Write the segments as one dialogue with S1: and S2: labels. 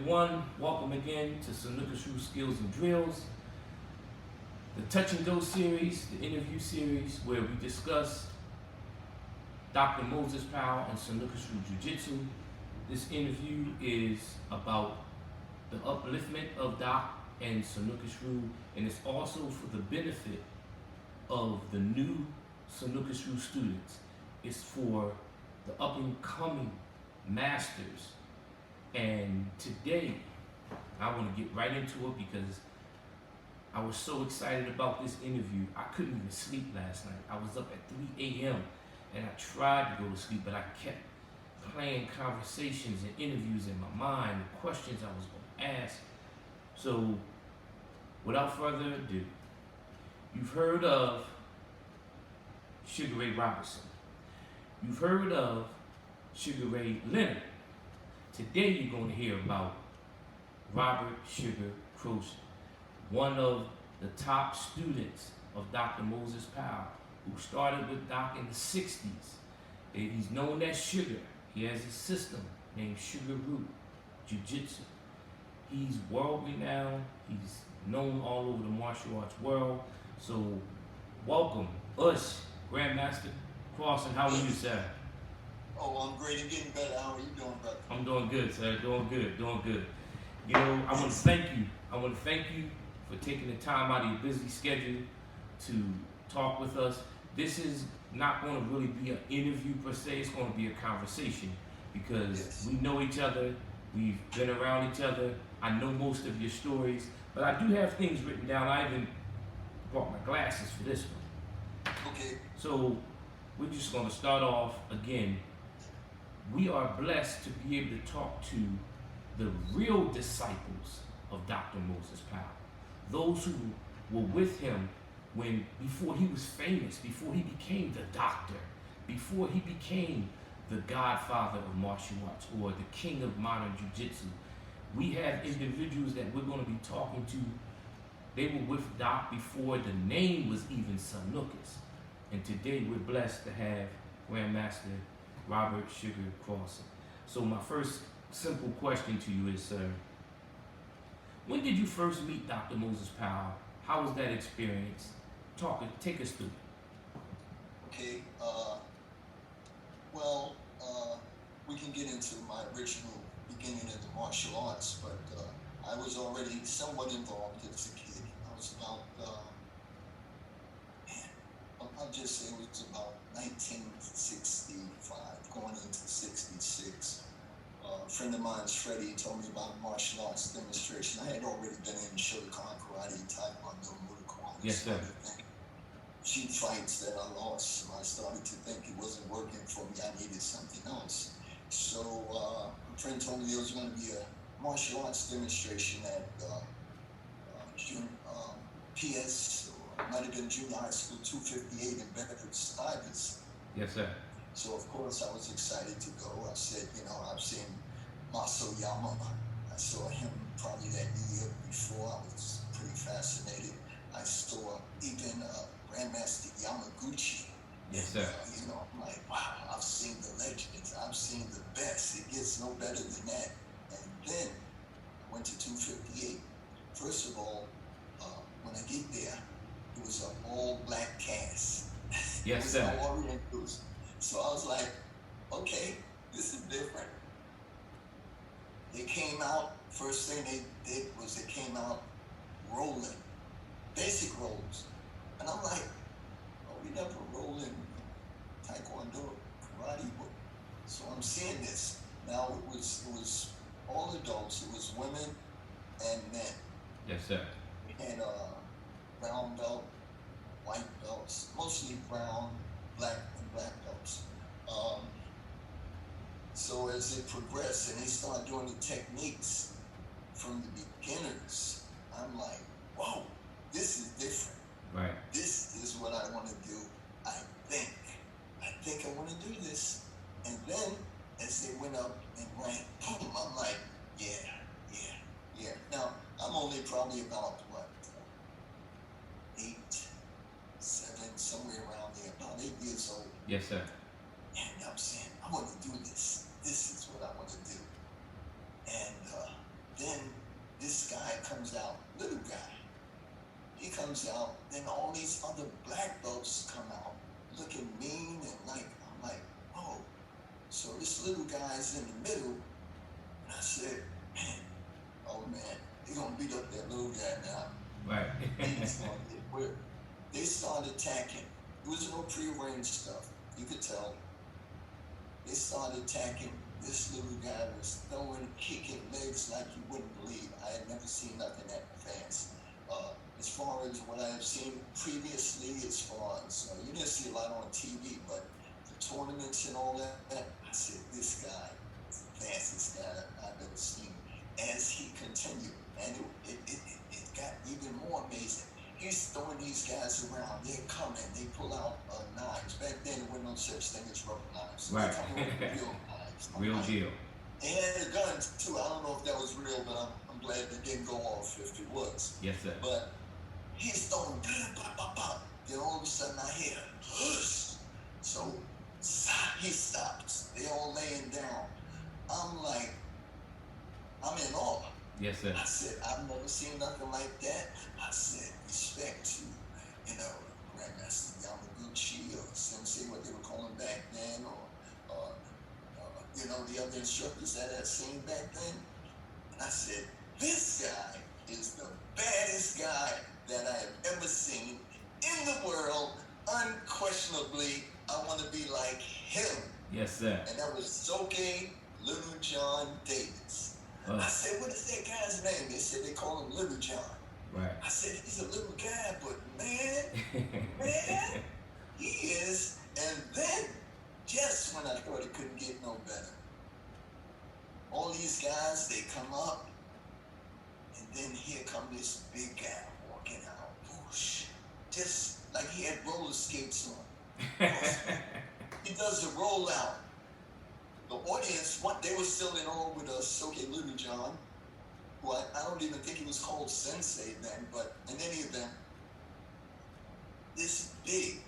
S1: everyone. Welcome again to Snooker Skills and Drills, the Touch and Go series, the interview series where we discuss Dr. Moses Powell and Snooker Jiu-Jitsu. This interview is about the upliftment of Doc and Snooker, and it's also for the benefit of the new Snooker students. It's for the up and coming masters. And today, I want to get right into it because I was so excited about this interview. I couldn't even sleep last night. I was up at 3 a.m. and I tried to go to sleep, but I kept playing conversations and interviews in my mind, the questions I was going to ask. So, without further ado, you've heard of Sugar Ray Robertson. You've heard of Sugar Ray Leonard. Today you're going to hear about Robert Sugar Crosson, one of the top students of Dr. Moses Powell, who started with Doc in the 60s. He's known as Sugar. He has a system named Sugar Root Jiu-Jitsu. He's world renowned. He's known all over the martial arts world. So welcome us, GrandMaster Sugar. How are you, sir?
S2: Oh, I'm great. I'm getting better. How are you doing, brother?
S1: I'm doing good, sir. Doing good. You know, I want to thank you. I want to thank you for taking the time out of your busy schedule to talk with us. This is not going to really be an interview per se. It's going to be a conversation because we know each other. We've been around each other. I know most of your stories, but I do have things written down. I even brought my glasses for this one.
S2: Okay.
S1: So we're just going to start off again. We are blessed to be able to talk to the real disciples of Dr. Moses Powell. Those who were with him before he was famous, before he became the doctor, before he became the godfather of martial arts or the king of modern jiu-jitsu. We have individuals that we're going to be talking to. They were with Doc before the name was even Sanukas. And today we're blessed to have GrandMaster Robert Sugar Crosson. So my first simple question to you is, sir, when did you first meet Dr. Moses Powell? How was that experience? Take us through.
S2: Okay. We can get into my original beginning of the martial arts, but I was already somewhat involved as a kid. I was about, I'll just say it was about 1965, going into 66. A friend of mine's, Freddie, told me about martial arts demonstration. I had already been in Shotokan, karate, taekwondo, muay thai.
S1: Yes, sir.
S2: Cheap fights that I lost, so I started to think it wasn't working for me. I needed something else. So a friend told me there was going to be a martial arts demonstration at PS, or it might have been Junior High School 258 in Bedford Stuyvesant.
S1: Yes, sir.
S2: So of course I was excited to go. I said, I've seen Maso Yama. I saw him probably that year before. I was pretty fascinated. I saw even GrandMaster Yamaguchi.
S1: Yes, sir.
S2: I'm like, wow, I've seen the legends. I've seen the best. It gets no better than that. And then I went to 258. First of all, when I get there, it was an all-black cast.
S1: Yes, sir.
S2: All Orientals. So I was like, okay, this is different. They came out, first thing they did was they came out rolling, basic rolls. And I'm like, oh, we never roll in taekwondo, karate. So I'm seeing this. Now it was all adults, it was women and men.
S1: Yes, sir.
S2: And brown belt, white belts, mostly brown, black belts. So as it progressed and they started doing the techniques from the beginners, I'm like, whoa, this is different.
S1: Right.
S2: This is what I want to do. I think I want to do this. And then as they went up and ranked, boom, I'm like, yeah. Now, I'm only probably about, 8, 7, somewhere around there, about 8 years old.
S1: Yes, sir.
S2: And I'm saying, I want to do this. This is what I want to do. And comes out, little guy. He comes out, then all these other black belts come out, looking mean and like, I'm like, oh. So this little guy's in the middle, and I said, man, oh man, they're gonna beat up that little guy now.
S1: Right.
S2: He's gonna get whipped. They started attacking. There was no prearranged stuff. You could tell. They started attacking. This little guy was throwing, kicking legs like you wouldn't believe. I had never seen nothing that fast. As far as what I have seen previously, as far as, you didn't see a lot on TV, but the tournaments and all that, I said, this guy is the fastest guy I've ever seen. As he continued, and it got even more amazing. He's throwing these guys around. They're coming. They pull out knives. Back then, there wasn't no such thing as rubber knives.
S1: Right.
S2: They come with real knives.
S1: Real deal.
S2: They had the guns too. I don't know if that was real, but I'm glad it didn't go off if it was.
S1: Yes, sir.
S2: But he's throwing, pop, pop, pop. Then all of a sudden I hear, hush. So he stops. They all laying down. I'm like, I'm in awe.
S1: Yes, sir.
S2: I said, I've never seen nothing like that. I said, respect to, GrandMaster Yamaguchi or Sensei, what they were calling back then, or the other instructors that I had seen back then. And I said, this guy is the baddest guy that I have ever seen in the world. Unquestionably, I want to be like him.
S1: Yes, sir.
S2: And that was Soke Little John Davis. I said, what is that guy's name? They said they call him Little John.
S1: Right.
S2: I said, he's a little guy, but man, he is. And then, just when I thought it couldn't get no better, all these guys, they come up, and then here come this big guy walking out. Whoosh. Just like he had roller skates on. He does the rollout. The audience, they were still in awe with Soke Little John, who I don't even think he was called Sensei then, but in any event, this big,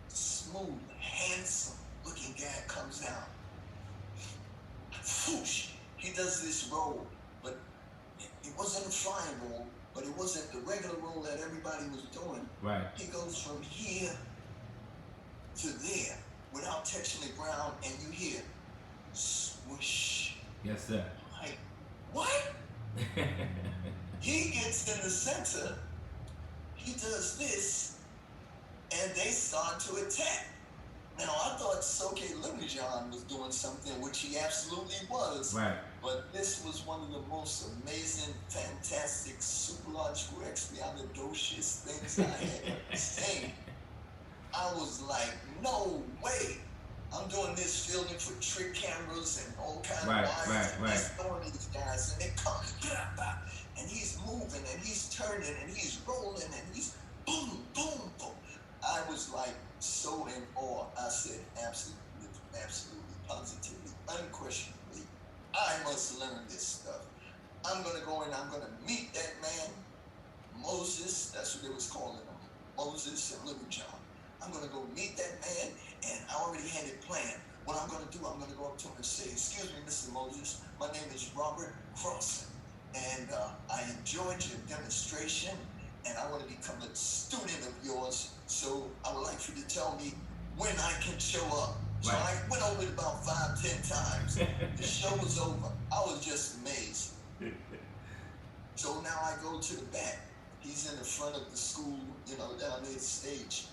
S2: smooth, handsome looking guy comes out. Whoosh! He does this roll, but it wasn't a flying roll, but it wasn't the regular roll that everybody was doing.
S1: Right.
S2: He goes from here to there without touching the ground, and you hear swoosh.
S1: Yes, sir.
S2: Like, what? He gets in the center, he does this, and they start to attack. Now, I thought Soke Little John was doing something, which he absolutely was.
S1: Right.
S2: But this was one of the most amazing, fantastic, superlogical, expialidocious things I had ever seen. I was like, no way. I'm doing this fielding for trick cameras and all kinds of wires.
S1: Right.
S2: He's throwing these guys, and they come, and he's moving, and he's turning, and he's rolling, and he's boom, boom, boom. I was like so in awe. I said, absolutely, positively, unquestionably, I must learn this stuff. I'm going to go and I'm going to meet that man, Moses, that's what they was calling him, Moses and Little John. I'm going to go meet that man, and I already had it planned. What I'm going to do, I'm going to go up to him and say, excuse me, Mr. Moses, my name is Robert Crosson, and I enjoyed your demonstration, and I want to become a student of yours, so I would like for you to tell me when I can show up. So I went over it about 5-10 times. The show was over. I was just amazed. So now I go to the back. He's in the front of the school, down there the stage.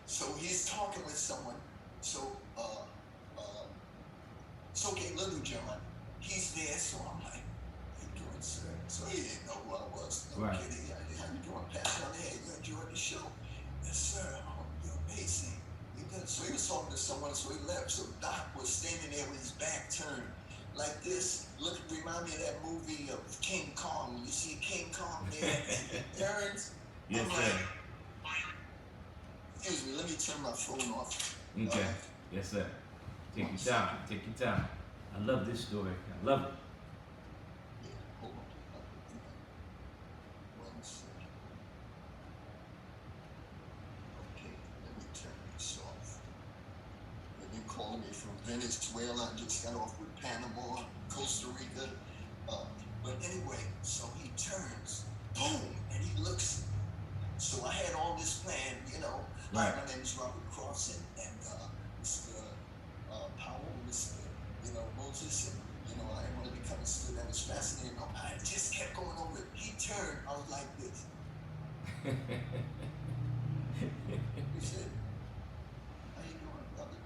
S2: So he's talking with someone. So, Soke Little John, he's there, so I'm like, how you doing, sir? So he didn't know who I was. No kidding. How you doing? Pass on the head. You enjoyed the show? Yes, sir. Oh, you're amazing. You're good. So he was talking to someone, so he left. So Doc was standing there with his back turned like this. Remind me of that movie of King Kong. You see King Kong there, and he turns.
S1: Yes,
S2: I'm
S1: sir.
S2: like, excuse me, let me turn my phone off.
S1: Okay. Yes, sir. Take your time. Take your time. I love this story. I love it.
S2: Yeah, hold on. One second. Okay, let me turn this off. They've been calling me from Venezuela. I just got off with Panama, Costa Rica. But anyway,
S1: Right.
S2: My name is Robert Crosson, and Mr. Powell, Mr. Moses, and I didn't want to become a student. That was fascinating. I just kept going over it. He turned, I was like this. He said, "How you doing, brother?"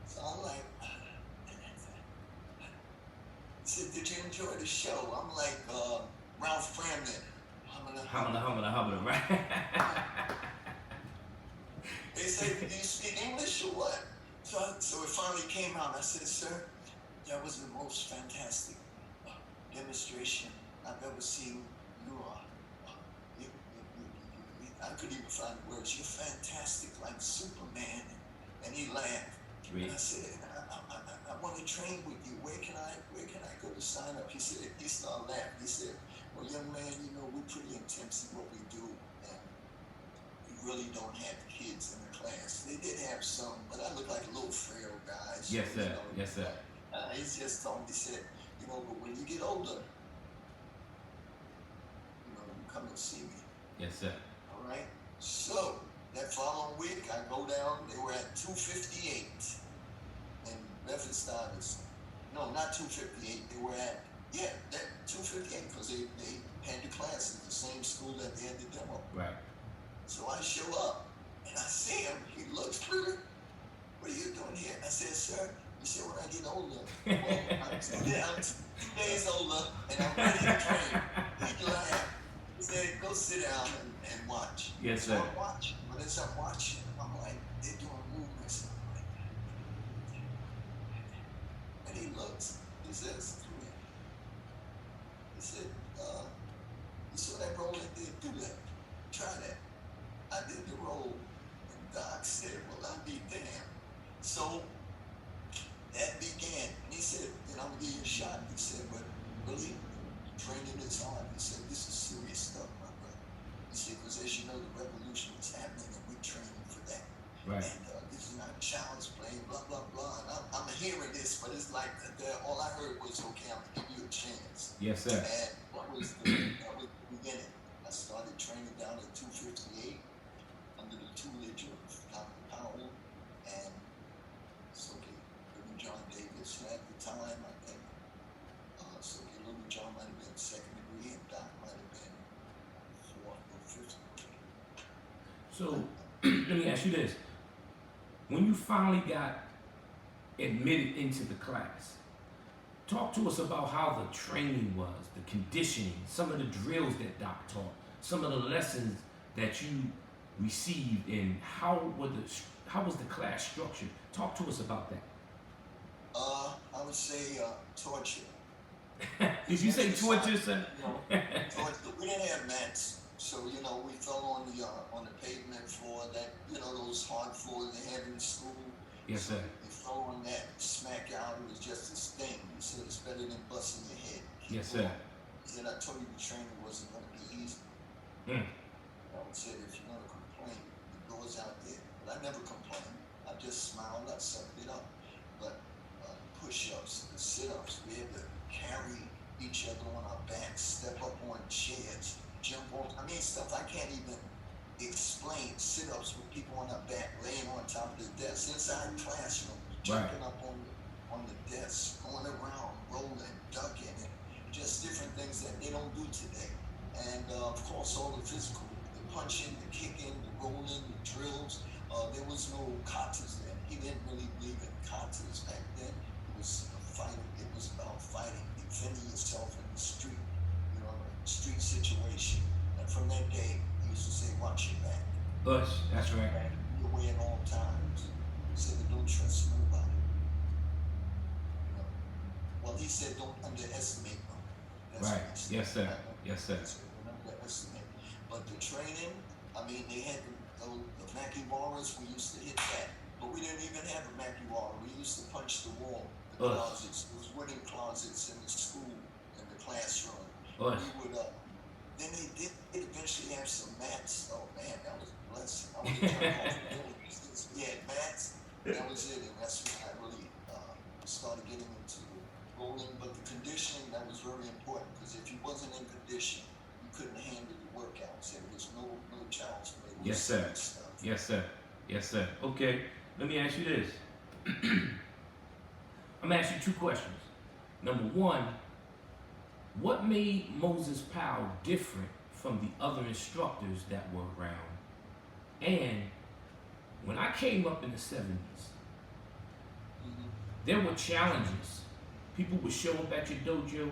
S2: So I'm like, he said, "Did you enjoy the show?" I'm like, Ralph Cramden.
S1: Humming, right?
S2: They said, "Do you speak English or what?" So it finally came out. I said, "Sir, that was the most fantastic demonstration I've ever seen. You are, I couldn't even find the words. You're fantastic, like Superman." And he laughed.
S1: Really?
S2: And I said, I want to train with you. Where can I go to sign up? He started laughing. He said, "Well, young man, we're pretty intense in what we do, and we really don't have kids in the class." They did have some, but I look like little frail guys.
S1: Yes, sir. Yes, sir.
S2: He just told me, he said, "But when you get older, you come and see me."
S1: Yes, sir.
S2: All right. So that following week, I go down. They were at 258, and Bedford-Stuyvesant is, no, not 258. They were at that 258 because they had the classes, the same school that they had the demo.
S1: Right.
S2: So I show up and I see him. He looks pretty. "What are you doing here?" I said, "Sir," he said, "when I get older." Well, I'm 2 days older and I'm ready to train. He laughed. He said, "Go sit down and watch."
S1: Yes,
S2: So
S1: sir.
S2: I'm watching. But as I'm watching, I'm like, they're doing movements. I'm like, and he looks. He says to me, he said, "You saw that roll that did? Do that. Try that." I did the roll, and Doc said, "Well, I'll be damned." So that began. And he said, "I'm going to give you a shot." He said, "But really, training is hard." He said, "This is serious stuff, my brother." He said, "Because as you know, the revolution is happening, and we're training for that.
S1: Right.
S2: And this is not child's play, blah, blah, blah." And I'm hearing this, but it's like all I heard was, "Okay, I'm going to give you a chance."
S1: Yes, sir.
S2: And that was the beginning. I started training down at 258 under the tutelage of Dr. Powell and Little John Davis. At the time, I think Little John might have been second degree and Doc might have been fourth or fifth degree.
S1: So let me ask you this. When you finally got admitted into the class, talk to us about how the training was, the conditioning, some of the drills that Doc taught, some of the lessons that you received, and how was the class structured? Talk to us about that.
S2: I would say torture.
S1: Did you say torture, sir?
S2: Torture. We didn't have mats, so we fell on the pavement floor. That those hard floors they have in school.
S1: Yes, sir.
S2: You fell on that, smack out. It was just a sting. He said it's better than busting your head.
S1: Yes, sir.
S2: He said, "I told you the training wasn't going to be easy." I would say, if you're going to complain, the door's out there. But I never complained. I just smiled. I sucked it up. But push-ups, the sit-ups, we had to carry each other on our backs, step up on chairs, jump on. Stuff I can't even explain. Sit-ups with people on our back, laying on top of the desk, inside the classroom, jumping up on the desk, going around, rolling, ducking, and just different things that they don't do today. And of course, all the physical, the punching, the kicking, the rolling, the drills. There was no katas then. He didn't really believe in katas back then. It was fighting. It was about fighting, defending yourself in the street, a street situation. And from that day, he used to say, "Watch your back."
S1: That's right.
S2: Back your way at all times. He said, "Don't trust nobody." Well, he said, "Don't underestimate them." That's
S1: Right.
S2: what he said.
S1: Yes, sir. Yes, sir.
S2: Don't underestimate. But the training, they had the Makiwaras. We used to hit that. But we didn't even have a Makiwara. We used to punch the wall, the closets. There was wooden closets in the school, in the classroom. We would, then they did eventually have some mats. Oh man, that was a blessing. I would have jumped off the building. We had mats. That was it. And that's when I really started getting into rolling. But the conditioning, that was very important, because if you wasn't in condition, you couldn't handle the workouts. There was no child's play.
S1: Yes, sir. Yes, sir. Yes, sir. Okay, let me ask you this. I'm gonna ask you two questions. Number one, what made Moses Powell different from the other instructors that were around? And when I came up in the 70s, there were challenges. People would show up at your dojo,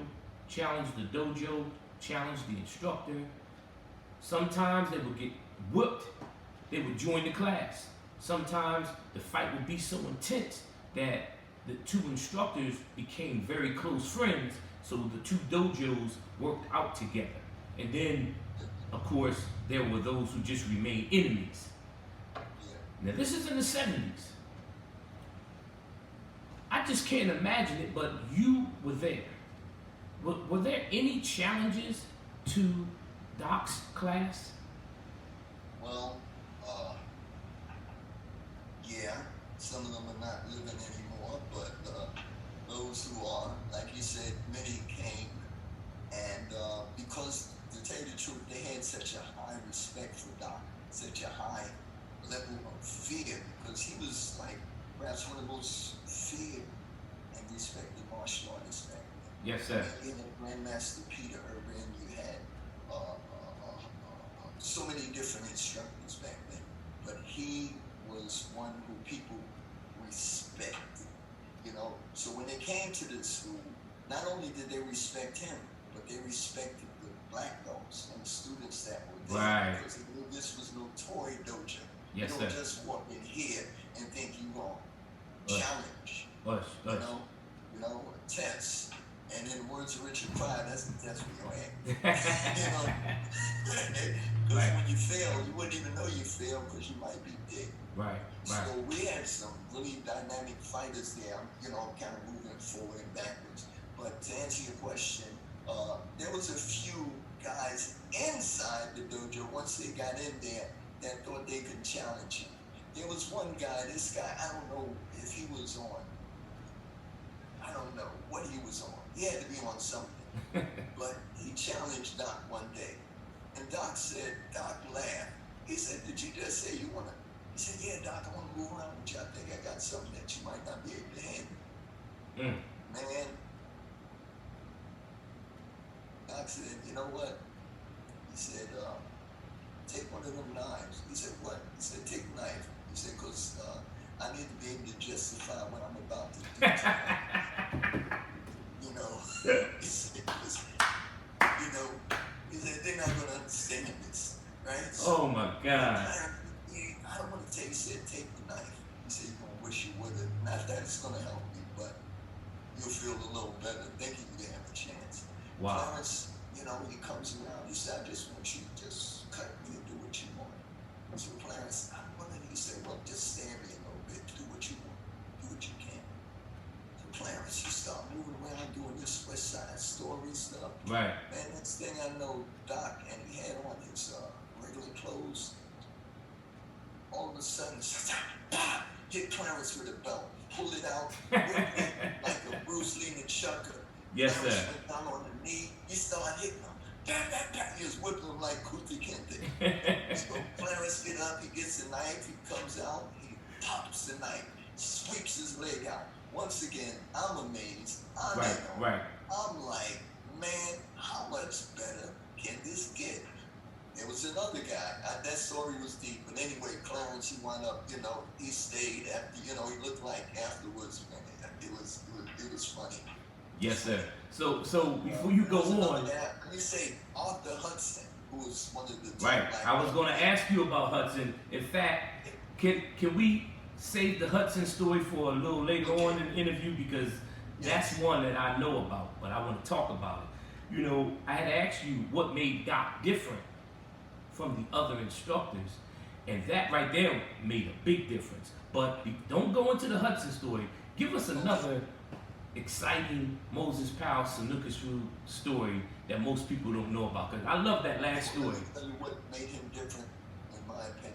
S1: challenge the dojo, challenge the instructor. Sometimes they would get whooped. They would join the class. Sometimes the fight would be so intense that the two instructors became very close friends, so the two dojos worked out together. And then, of course, there were those who just remained enemies. Now, this is in the 70s. I just can't imagine it, but you were there. Were there any challenges to Doc's class?
S2: Well, yeah, some of them are not living anymore, but those who are, like you said, many came, and because to tell you the truth, they had such a high respect for Doc, such a high level of fear, because he was like perhaps one of the most feared and respected martial artists back then.
S1: Yes, sir.
S2: You had GrandMaster Peter Urban, you had so many different instructors back then, but he was one who people respected, you know. So when they came to the school, not only did they respect him, but they respected the black belts and the students that were there.
S1: Right.
S2: Because they knew this was no toy dojo.
S1: Yes,
S2: you don't
S1: sir.
S2: just walk in here and think you're going to challenge, you know, a test. And in the words of Richard Pryor, that's the test for your head. You know, because when you fail, you wouldn't even know you failed because you might be dead.
S1: Right.
S2: So we had some really dynamic fighters there, you know, kind of moving forward and backwards. But to answer your question, there was a few guys inside the dojo, once they got in there, that thought they could challenge him. There was one guy, this guy, I don't know if he was on, I don't know what he was on. He had to be on something. But he challenged Doc one day. And Doc laughed. He said, did you just say you want to? He said, yeah, Doc, I want to move around with you. I think I got something that you might not be able to handle. Man, Doc said, you know what? He said, take one of them knives. He said, what? He said, take a knife. He said, because I need to be able to justify what I'm about to do. You know, he said, they're not going to understand this, right? So,
S1: oh my God.
S2: I don't want to tell you, he said, take the knife. He said, you're going to wish you would have. Not that it's going to help you, but you'll feel a little better thinking you have a chance.
S1: Wow.
S2: Clarence, you know, when he comes around, he said, I just want you to just cut me and do what you want. So Clarence, he said, well, just stand me a little bit, do what you want, do what you can. So Clarence, you start moving around doing this West Side Story stuff.
S1: Right.
S2: Man, next thing I know, Doc, and he had on his regular clothes. All of a sudden, hit Clarence with a belt, pulled it out, whipped it like a Bruce Lee Chucker.
S1: Yes,
S2: Clarence
S1: sir.
S2: went down on the knee. He started hitting him. He was whipping him like Kuti Kente. So Clarence get up, he gets the knife, he comes out, he pops the knife, sweeps his leg out. Once again, I'm amazed.
S1: Right.
S2: I'm like, man, how much better can this get? There was another guy. That story was deep. But anyway, Clarence, he wound up, you know, he stayed after, you know, he looked like afterwards, man. It was funny.
S1: Yes, sir. So before you go on,
S2: let me say Arthur Hudson, who was one of the
S1: right. I was going to ask you about Hudson. In fact, can we save the Hudson story for a little later on in the interview, because that's one that I know about, but I want to talk about it. You know, I had asked you what made Doc different from the other instructors, and that right there made a big difference. But don't go into the Hudson story. Give us another exciting Moses Powell Sanukashu story that most people don't know about, because I love that last story.
S2: Let me tell you what made him different, in my opinion.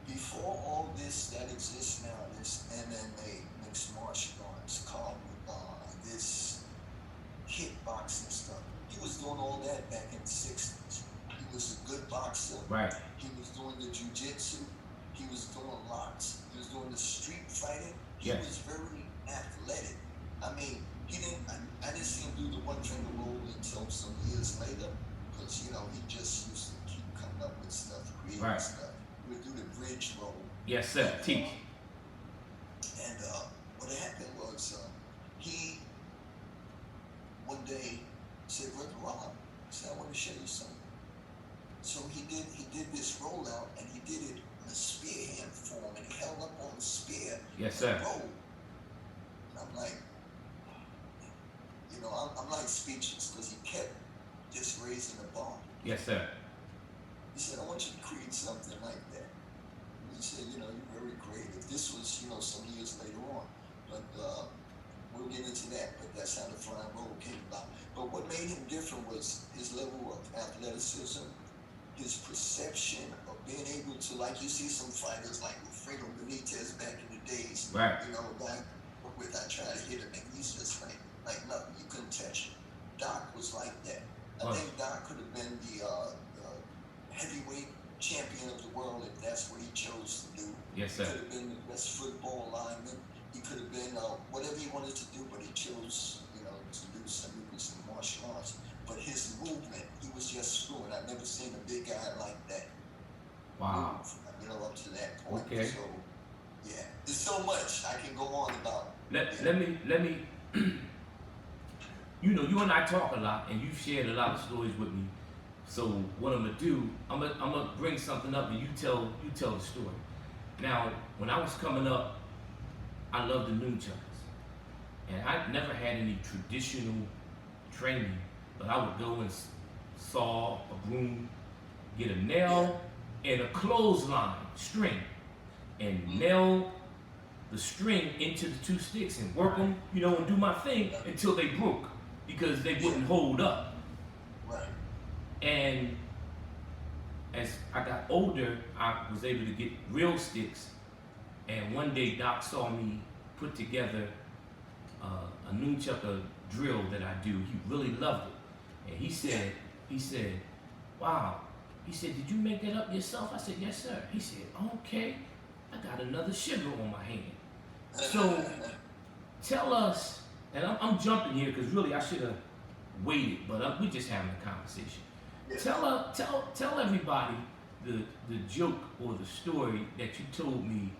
S2: Before all this that exists now, this MMA, mixed martial arts, called this kickboxing stuff, he was doing all that back in the 60s. He was a good boxer.
S1: Right.
S2: He was doing the jiu-jitsu. He was doing lots. He was doing the street fighting. He
S1: Yes.
S2: was very athletic. I mean, he didn't. I didn't see him do the one finger roll until some years later, because you know he just used to keep coming up with stuff, creating
S1: Right.
S2: stuff. He would do the bridge roll.
S1: Yes, sir. Teach.
S2: And what happened was he one day said, "Brother Rob," he said, "I want to show you something." So he did this rollout, and he did it in a spear hand form, and he held up on the spear.
S1: Yes, sir.
S2: And rolled. And I'm like, you know, I'm like speechless, because he kept just raising the bar.
S1: Yes, sir.
S2: He said, "I want you to create something like that." He said, "You know, you're very creative." This was, you know, some years later on, but we'll get into that. But that's how the flying roll came about. But what made him different was his level of athleticism, his perception of being able to, like you see some fighters like Fredo Benitez back in the days.
S1: Right.
S2: You know, guy with I try to hit him, and he's just like nothing. You couldn't touch him. Doc was like that. I think Doc could have been the heavyweight champion of the world if that's what he chose to do.
S1: Yes,
S2: He
S1: sir.
S2: could have been the best football lineman. He could have been whatever he wanted to do, but he chose, you know, to do some martial arts. But his movement, he was just fluent. I've never seen a big guy like that.
S1: Wow.
S2: Move, you know, up to that point.
S1: Okay.
S2: So, yeah, there's so much I can go on about.
S1: Let me. You know, you and I talk a lot, and you've shared a lot of stories with me. So what I'm gonna do, I'm gonna bring something up, and you tell the story. Now, when I was coming up, I loved the nunchucks, and I never had any traditional training, but I would go and saw a broom, get a nail and a clothesline string, and nail the string into the two sticks and work them, you know, and do my thing until they broke, because they wouldn't hold up.
S2: Right.
S1: And as I got older, I was able to get real sticks. And one day, Doc saw me put together a nunchuck drill that I do. He really loved it, and he said, "Wow." He said, "Did you make that up yourself?" I said, "Yes, sir." He said, "Okay, I got another sugar on my hand." So tell us, and I'm jumping here because really I should have waited, but we're just having a conversation. Tell everybody the joke or the story that you told me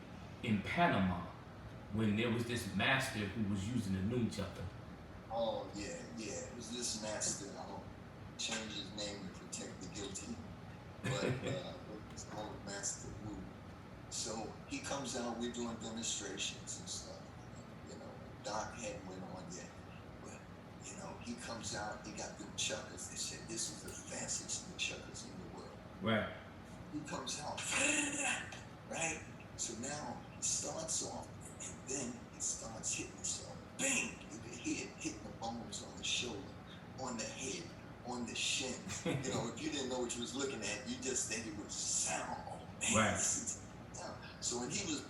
S1: in Panama when there was this master who was using a nunchuck.
S2: Oh, yeah. It was this master. I'll change his name to protect the guilty. But it's called Master Wu. So he comes out, we're doing demonstrations and stuff. You know, Doc hadn't went on yet. But, you know, he comes out, he got them chuckers. They said this is the fastest chuckers in the world.
S1: Right.
S2: He comes out, right? So now he starts off, and then he starts hitting himself. Bang! You can hear it hitting the bones on the shoulder, on the head, on the shins. You know, if you didn't know what you was looking at, you just think it was sound. Oh man,
S1: Right.
S2: this is sound. So when he was,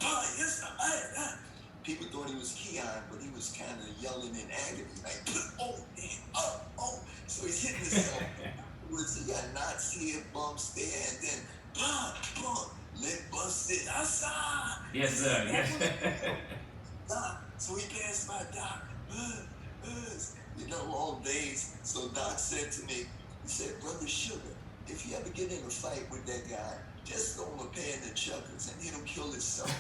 S2: people thought he was Keon, but he was kind of yelling in agony, like, oh, damn, oh. So he's hitting himself. He got knots here, bumps there, and then bump, leg busted, asa.
S1: Yes, sir. Yes.
S2: Doc, so he passed by Doc, you know, all days. So Doc said to me, he said, "Brother Sugar, if you ever get in a fight with that guy, just throw him a pair of the chuckers and he'll kill himself."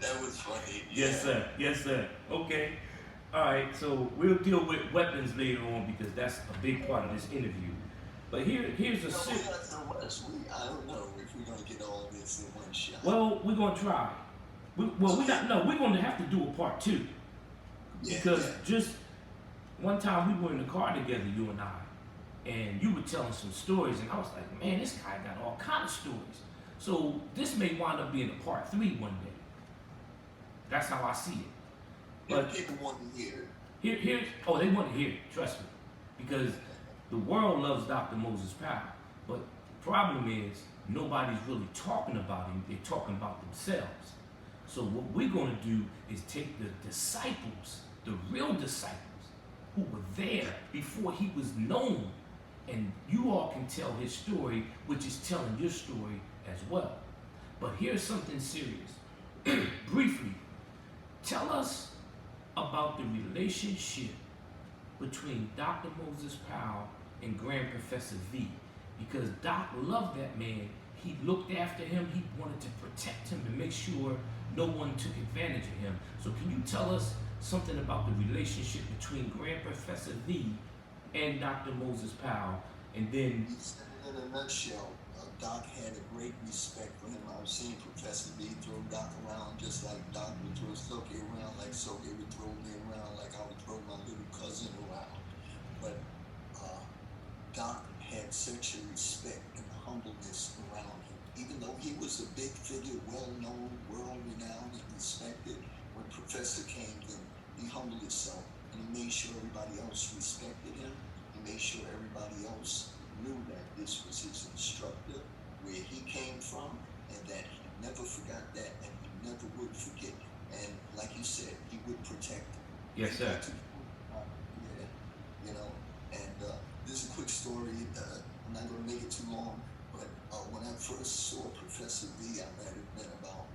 S2: That was funny.
S1: Yes, sir. Yes, sir. Okay. All right. So we'll deal with weapons later on because that's a big part of this interview. But here's a
S2: I don't know if we're gonna get all this in one shot.
S1: Well, we're gonna try. We're gonna have to do a part 2 because just one time we were in the car together, you and I, and you were telling some stories, and I was like, man, this guy got all kind of stories. So this may wind up being a part 3 one day. That's how I see it. But
S2: people want to hear it.
S1: They want to hear it. Trust me, because the world loves Dr. Moses Powell, but the problem is nobody's really talking about him. They're talking about themselves. So what we're going to do is take the disciples, the real disciples, who were there before he was known, and you all can tell his story, which is telling your story as well. But here's something serious. Briefly, tell us about the relationship between Dr. Moses Powell and Grand Professor V. Because Doc loved that man. He looked after him. He wanted to protect him to make sure no one took advantage of him. So can you tell us something about the relationship between Grand Professor V and Dr. Moses Powell? And then...
S2: In a nutshell, Doc had a great respect for him. I've seen Professor V throw Doc around just like Doc would throw Soke around, like Soke would throw me around, like I would throw my little cousin around. But Doc had such a respect and humbleness around him. Even though he was a big figure, well-known, world-renowned, and respected, when Professor came, then he humbled himself and he made sure everybody else respected him. He made sure everybody else knew that this was his instructor, where he came from, and that he never forgot that, and he never would forget. And like you said, he would protect him.
S1: Yes, sir.
S2: Yeah, and this is a quick story. I'm not going to make it too long, but when I first saw Professor V, I might have been about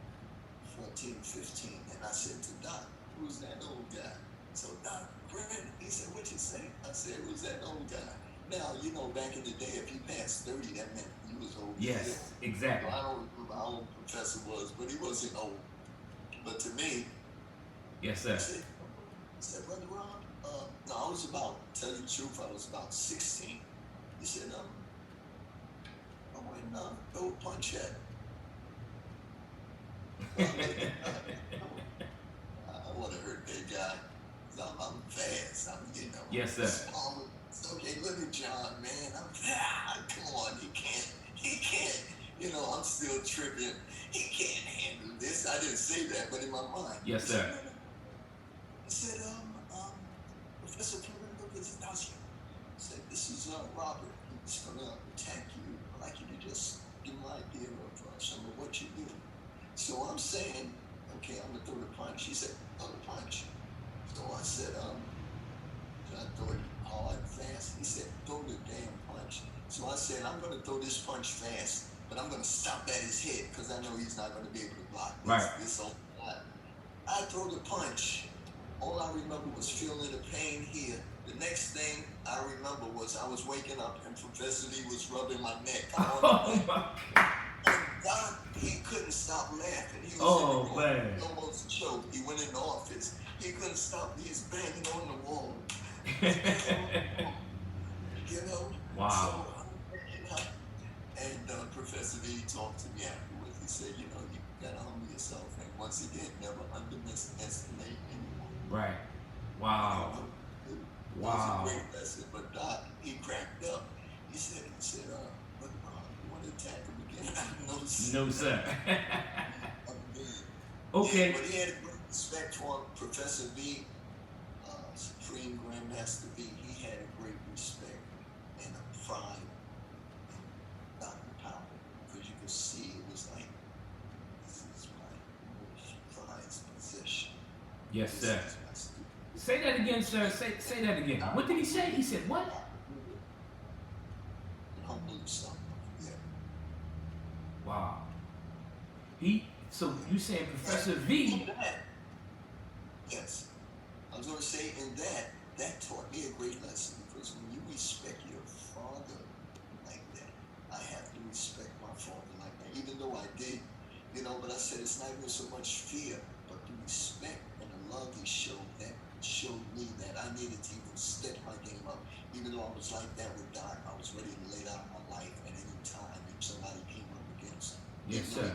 S2: 14, 15, and I said to Doc, "Who's that old guy?" So Doc grinned. He said, "What you say?" I said, "Who's that old guy?" Now, back in the day, if you passed 30, that meant you was old.
S1: Yes, exactly.
S2: I don't remember how old Professor was, but he wasn't old. But to me,
S1: yes, sir.
S2: He said, "Brother Ron, no, I was about, tell you the truth, I was about 16. He said, I went and throw a punch at him." I want to hurt that guy. I'm fast.
S1: Yes, sir.
S2: Small. Okay, look at John, man. Come on, he can't. I'm still tripping. He can't handle this. I didn't say that, but in my mind.
S1: Yes, sir.
S2: He said, Professor Pruitt, said, "This is Robert. He's gonna attack you. I'd like you to just give my idea of some of what you do." So I'm saying, okay, I'm gonna throw the punch. He said, "Throw the punch." So I said, "Should I throw it hard, fast?" He said, "Throw the damn punch." So I said, "I'm gonna throw this punch fast, but I'm gonna stop at his head because I know he's not gonna be able to block this whole lot." I throw the punch. All I remember was feeling the pain here. The next thing I remember was I was waking up and Professor Lee was rubbing my neck.
S1: Oh my God.
S2: And Doc, he couldn't stop laughing. He was
S1: man.
S2: He almost choked. He went in the office. He couldn't stop. He was banging on the wall.
S1: Wow.
S2: So, and Professor Lee talked to me afterwards. He said, you gotta humble yourself, and once again, never underestimate anyone.
S1: Right. Wow.
S2: It was a great lesson, but Doc, he cracked up. He said, "But you want to attack him again?" No, sir.
S1: No, sir. Okay.
S2: Yeah, but he had a great respect for Professor V, Supreme GrandMaster V. He had a great respect and a pride in Dr. Powell, because you could see it was like, this is my most prized possession.
S1: Yes, sir. Say that again, sir. Say that again. What did he say? He said what?
S2: Humble himself. Yeah.
S1: Wow. So you saying Professor V?
S2: Yes. I was going to say in that taught me a great lesson, because when you respect your father like that, I have to respect my father like that, even though I did, but I said it's not even so much fear, but the respect and the love he showed me that I needed to even step my game up. Even though I was like that with Doc, I was ready to lay down my life at any time if somebody came up against him.
S1: Yes, sir.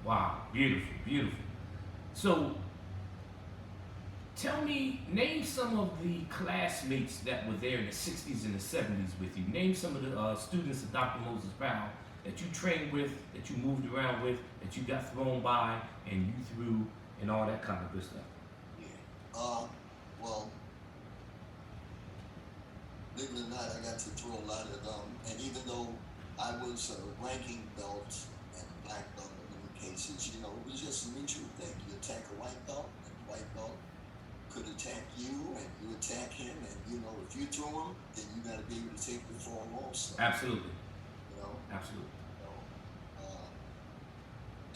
S1: Wow, beautiful, beautiful. So, name some of the classmates that were there in the 60s and the 70s with you. Name some of the students of Dr. Moses Powell that you trained with, that you moved around with, that you got thrown by and you threw, and all that kind of good stuff.
S2: Yeah. Well, believe it or not, I got to throw a lot of them. And even though I was a ranking belt and a black belt in many cases, it was just a mutual thing. You attack a white belt, and the white belt could attack you, and you attack him, and if you throw him, then you got to be able to take the fall also.
S1: Absolutely. Absolutely.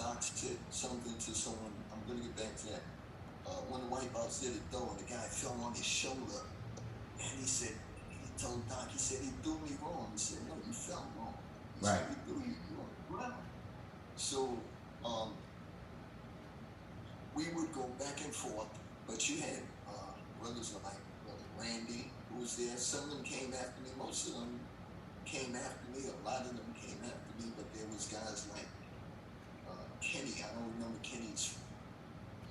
S2: Doc said something to someone. I'm going to get back to that. One of the wipeouts did a throw, and the guy fell on his shoulder. And he said, he told Doc, he said, he threw me wrong. He said, no, you fell wrong. He said, he threw you on the ground. So we would go back and forth, but you had brothers like Brother Randy, who was there. Some of them came after me. Most of them came after me. A lot of them came after me, but there was guys like Kenny. I don't remember Kenny's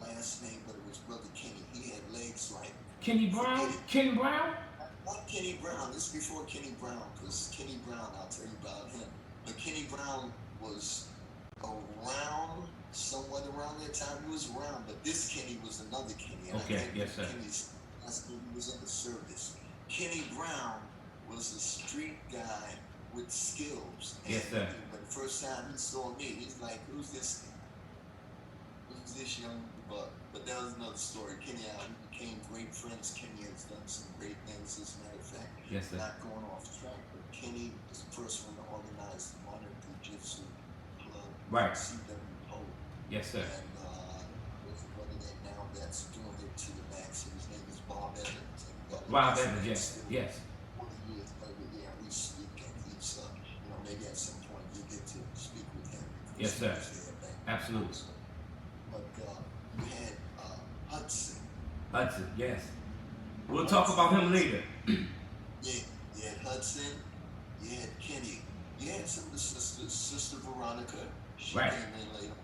S2: last name, but it was Brother Kenny. He had legs like
S1: Kenny Brown? Kenny Brown?
S2: Not Kenny Brown. This is before Kenny Brown, because Kenny Brown, I'll tell you about him. But Kenny Brown was around, somewhat around that time. He was around, but this Kenny was another Kenny. And
S1: Okay, yes, sir.
S2: Kenny's last name, he was in the service. Kenny Brown was a street guy with skills.
S1: Yes, sir.
S2: But the first time he saw me, he's like, who's this? Who's this young buck? But that was another story. Kenny and I became great friends. Kenny has done some great things, as a matter of fact.
S1: Yes, sir.
S2: Not going off track, but Kenny was the first one to organize the Modern Jiu-Jitsu Club.
S1: Right.
S2: CW Powell.
S1: Yes, sir.
S2: And there's a brother there now that's doing it to the max. His name is Bob Evans.
S1: Bob Evans, yes. Yes.
S2: 40 years later, yeah, we speak, and he's, maybe at some point you get to speak with him.
S1: Yes, sir. Absolutely.
S2: But you had Hudson.
S1: Hudson, yes. We'll talk about him later.
S2: Yeah, you had Hudson. You had Kenny. You had some of the sisters. Sister Veronica. She
S1: Right.
S2: came in later.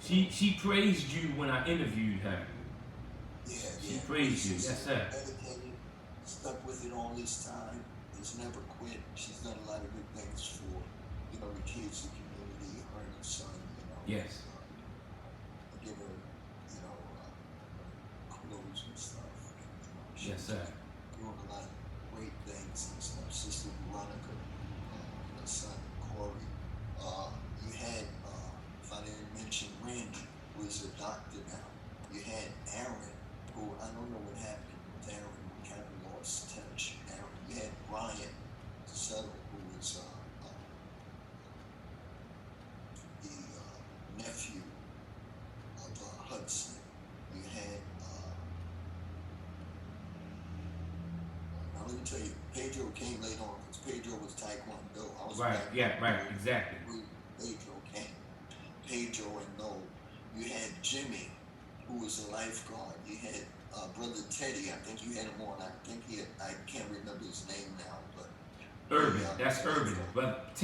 S1: She praised you when I interviewed her.
S2: Yeah,
S1: She
S2: yeah.
S1: praised you,
S2: She's
S1: yes, sir.
S2: Dedicated, stuck with it all this time. Has never quit. She's done a lot of good things for, the kids, the community, her and her son.
S1: Yes.
S2: I give her, kudos and stuff. She's
S1: Yes, sir.
S2: doing a lot of great things and stuff. Sister Veronica, and her son Corey. You had, if I didn't mention Randy, who is a doctor now. You had Aaron, who I don't know what happened with Aaron. We kind of lost touch. Aaron. You had Brian Settle, who was the nephew of Hudson. You had, now let me tell you, Pedro came later on because Pedro was Taekwondo. I was
S1: Right, yeah, right, exactly.
S2: Pedro came. Pedro and Noel. You had Jimmy, who was a lifeguard. You had Brother Teddy. I think you had him on. I can't remember his name now, but
S1: Urban, that's Urban. But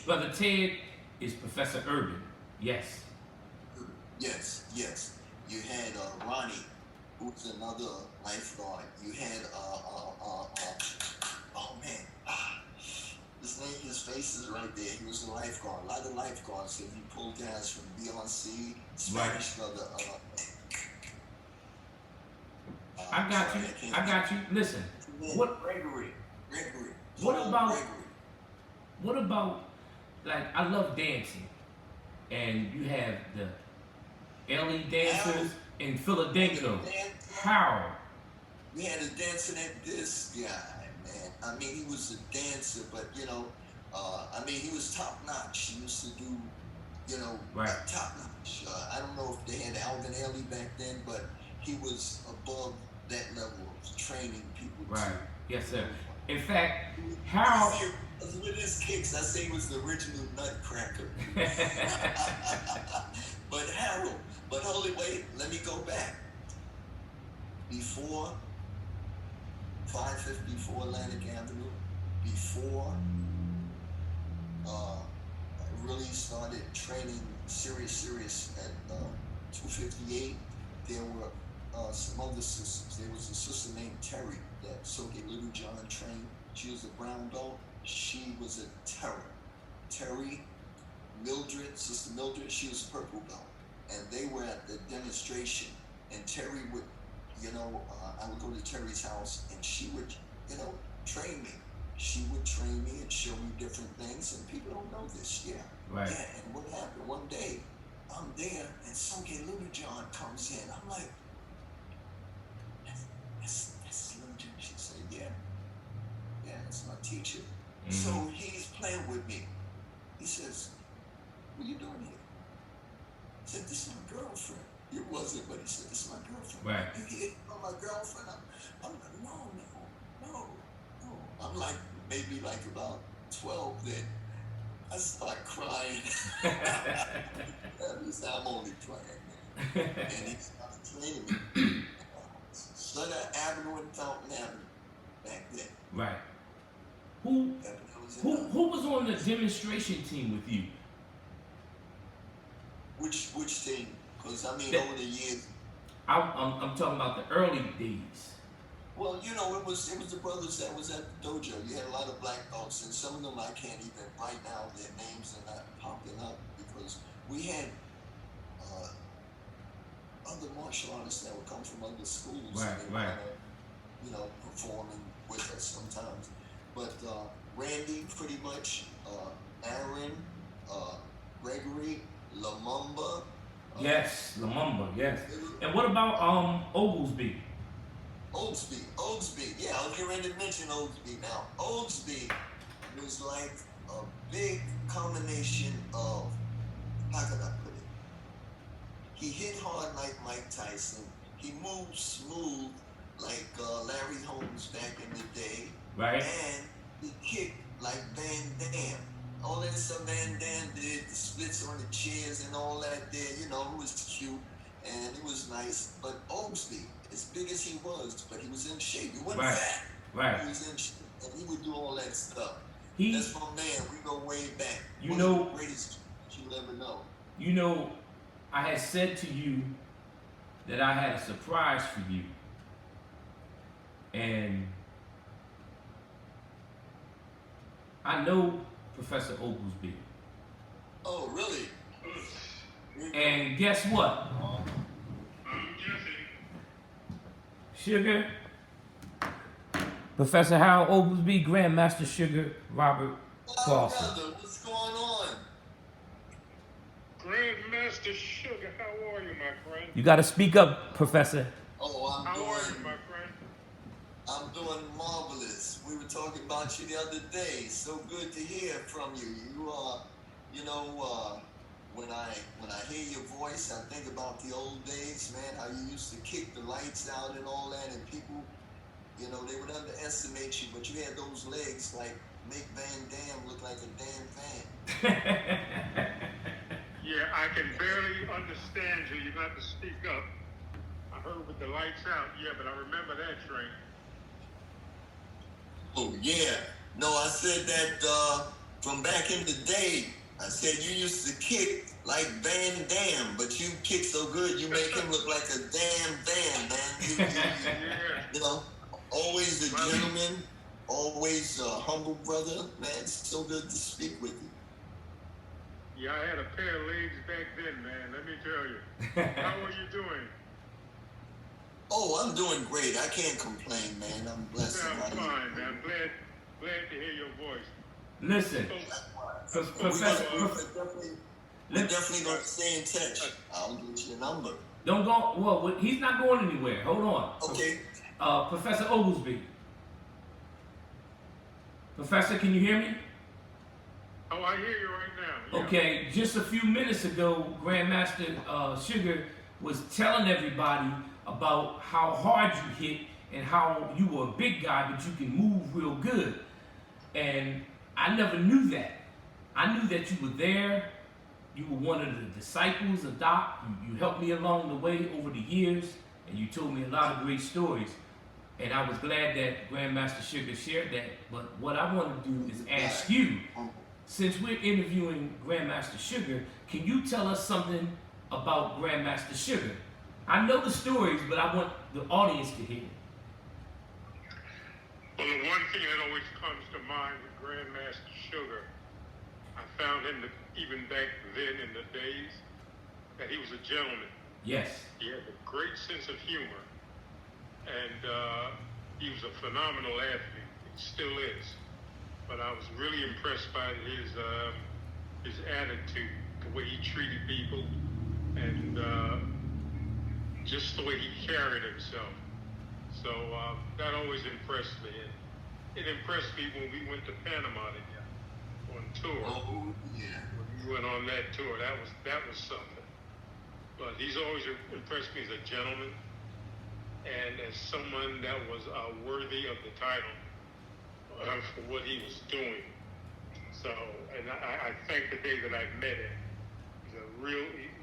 S1: Brother Ted is Professor Urban. Yes.
S2: Yes. You had Ronnie, who was another lifeguard. You had oh man, his face is right there. He was a lifeguard. A lot of lifeguards. So he pulled guys from BRC, Spanish brother.
S1: I got you. Listen. What?
S2: Gregory.
S1: What about? Like, I love dancing, and you have the LA dancers in Philadelphia. How?
S2: We had a dancer at this guy, man. I mean, he was a dancer, but he was top notch. He used to do,
S1: right.
S2: Top notch. I don't know if they had Alvin Ailey back then, but he was above that level of training people.
S1: Right. Yes, sir. In fact, Harold.
S2: With his kicks, I say he was the original nutcracker. But Harold. But wait, let me go back. Before 554 Atlantic Avenue, before I really started training serious at 258, there were some other sisters. There was a sister named Terry that Soke Little John trained. She was a brown belt. She was a terror. Terry, Sister Mildred, she was a purple belt. And they were at the demonstration. And Terry would, I would go to Terry's house and she would, train me. She would train me and show me different things. And people don't know this, yeah.
S1: Right.
S2: Yeah, and what happened one day, I'm there and Soke Little John comes in. I'm like, that's Little John. She said, yeah, that's my teacher.
S1: Mm-hmm.
S2: So he's playing with me. He says, what are you doing here? said, this is my girlfriend. It wasn't, but he said, this is my girlfriend.
S1: Right.
S2: You hit on my girlfriend? I'm like, no. I'm like, maybe like about 12 then. I start crying. I'm only playing, man. And he started training me. Sutter Avenue and Fountain Avenue back then.
S1: Right. Who was on the demonstration team with you?
S2: Which team? Because I mean, over the years.
S1: I'm talking about the early days.
S2: Well, you know, it was the brothers that was at the dojo. You had a lot of black belts, and some of them I can't even right now. Their names are not popping up because we had other martial artists that would come from other schools.
S1: Right,
S2: and they you know, performing with us sometimes. But Randy, pretty much, Aaron, Gregory, Lumumba.
S1: Yes, Lumumba. Yes. And what about Olgesby?
S2: Olgesby. Yeah, I was getting ready to mention Olgesby now. Olgesby was like a big combination of, how can I put it? He hit hard like Mike Tyson. He moved smooth like Larry Holmes back in the day.
S1: Right.
S2: And he kicked like Van Damme. All that stuff Van Damme did, the splits on the chairs and all that there, you know, it was cute and it was nice. But Olgesby, as big as he was, but he was in shape. He wasn't fat.
S1: Right.
S2: He was in shape, and he would do all that stuff. That's my man. We go way back.
S1: You know,
S2: the greatest you'll ever know.
S1: You know, I had said to you that I had a surprise for you, and I know Professor Olgesby.
S2: Oh, really?
S1: And guess what? Sugar, Professor Harold Olgesby, GrandMaster Sugar, Robert Crosson.
S2: Brother, what's going on?
S3: GrandMaster Sugar, how are you, my friend?
S1: You got to speak up, Professor.
S2: Oh,
S3: how are you, my friend?
S2: I'm doing marvelous. We were talking about you the other day. So good to hear from you. You are, you know, when I hear your voice, I think about the old days, man, how you used to kick the lights out and all that, and people, you know, they would underestimate you, but you had those legs like make Van Damme look like a damn fan.
S3: Yeah, I can barely understand you. You got to speak up. I heard with the lights out, yeah, but I remember that, Train.
S2: Oh, yeah. No, I said that from back in the day. I said you used to kick like Van Damme, but you kick so good you make him look like a damn Van, man. You know, always a gentleman, always a humble brother. Man, it's so good to speak with you.
S3: Yeah, I had a pair of legs back then, man. Let me tell you. How are you doing?
S2: Oh, I'm doing great. I can't complain, man. I'm blessed.
S3: I'm fine, man. Glad to hear your voice.
S1: Listen, Professor,
S2: we're definitely going to stay in touch. I'll get your number.
S1: Don't go. Well, he's not going anywhere. Hold on.
S2: Okay.
S1: Professor Olgesby. Professor, can you hear me?
S3: Oh, I hear you right now. Yeah.
S1: Okay, just a few minutes ago, GrandMaster Sugar was telling everybody about how hard you hit and how you were a big guy, but you can move real good. And I never knew that. I knew that you were there. You were one of the disciples of Doc. You helped me along the way over the years, and you told me a lot of great stories. And I was glad that GrandMaster Sugar shared that. But what I want to do is ask you, since we're interviewing GrandMaster Sugar, can you tell us something about GrandMaster Sugar? I know the stories, but I want the audience to hear.
S3: Well, the one thing that always comes to mind with GrandMaster Sugar, I found him even back then in the days that he was a gentleman.
S1: Yes.
S3: He had a great sense of humor, and he was a phenomenal athlete. He still is. But I was really impressed by his attitude, the way he treated people, and just the way he carried himself. So that always impressed me. And it impressed me when we went to Panama together on tour.
S2: Oh, yeah.
S3: When we went on that tour, that was something. but he's always impressed me as a gentleman and as someone that was worthy of the title for what he was doing. So, and I think the day that I met him,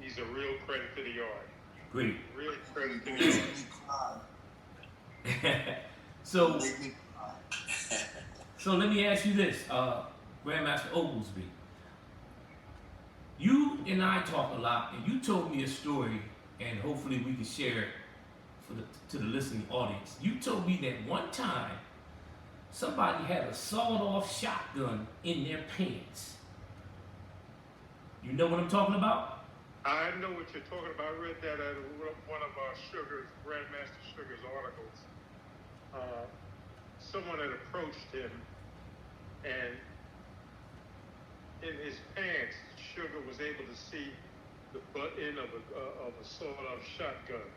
S3: he's a real credit to the art.
S1: Great.
S3: Real credit to the art.
S1: So let me ask you this, Grandmaster Olgesby. You and I talk a lot, and you told me a story, and hopefully we can share it to the listening audience. You told me that one time somebody had a sawed-off shotgun in their pants. You know what I'm talking about?
S3: I know what you're talking about. I read that at one of our GrandMaster Sugar's articles. Someone had approached him, and in his pants, Sugar was able to see the butt end of a sawed-off shotgun.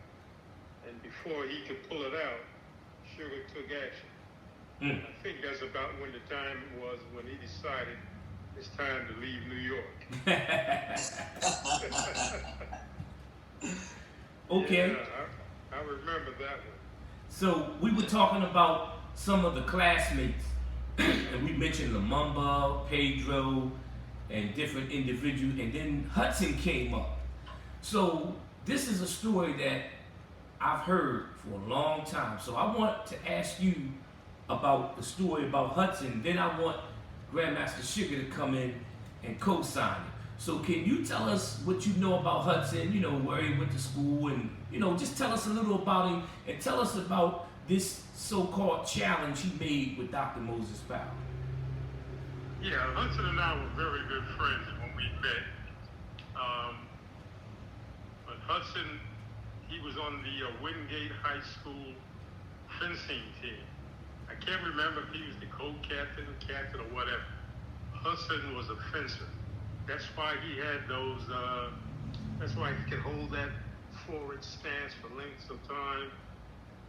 S3: And before he could pull it out, Sugar took action. I think that's about when the time was when he decided it's time to leave New York.
S1: Okay.
S3: Yeah, I remember that one.
S1: So we were talking about some of the classmates, and we mentioned Lumumba, Pedro, and different individuals, and then Hudson came up. So this is a story that I've heard for a long time. So I want to ask you about the story about Hudson. Then I want Grandmaster Sugar to come in and co-sign it. So can you tell us what you know about Hudson, you know, where he went to school, and, you know, just tell us a little about him, and tell us about this so-called challenge he made with Dr. Moses Powell.
S3: Yeah, Hudson and I were very good friends when we met. But Hudson, he was on the Wingate High School fencing team. I can't remember if he was the co-captain, captain, or whatever. Hudson was a fencer. That's why he had those, that's why he could hold that forward stance for lengths of time.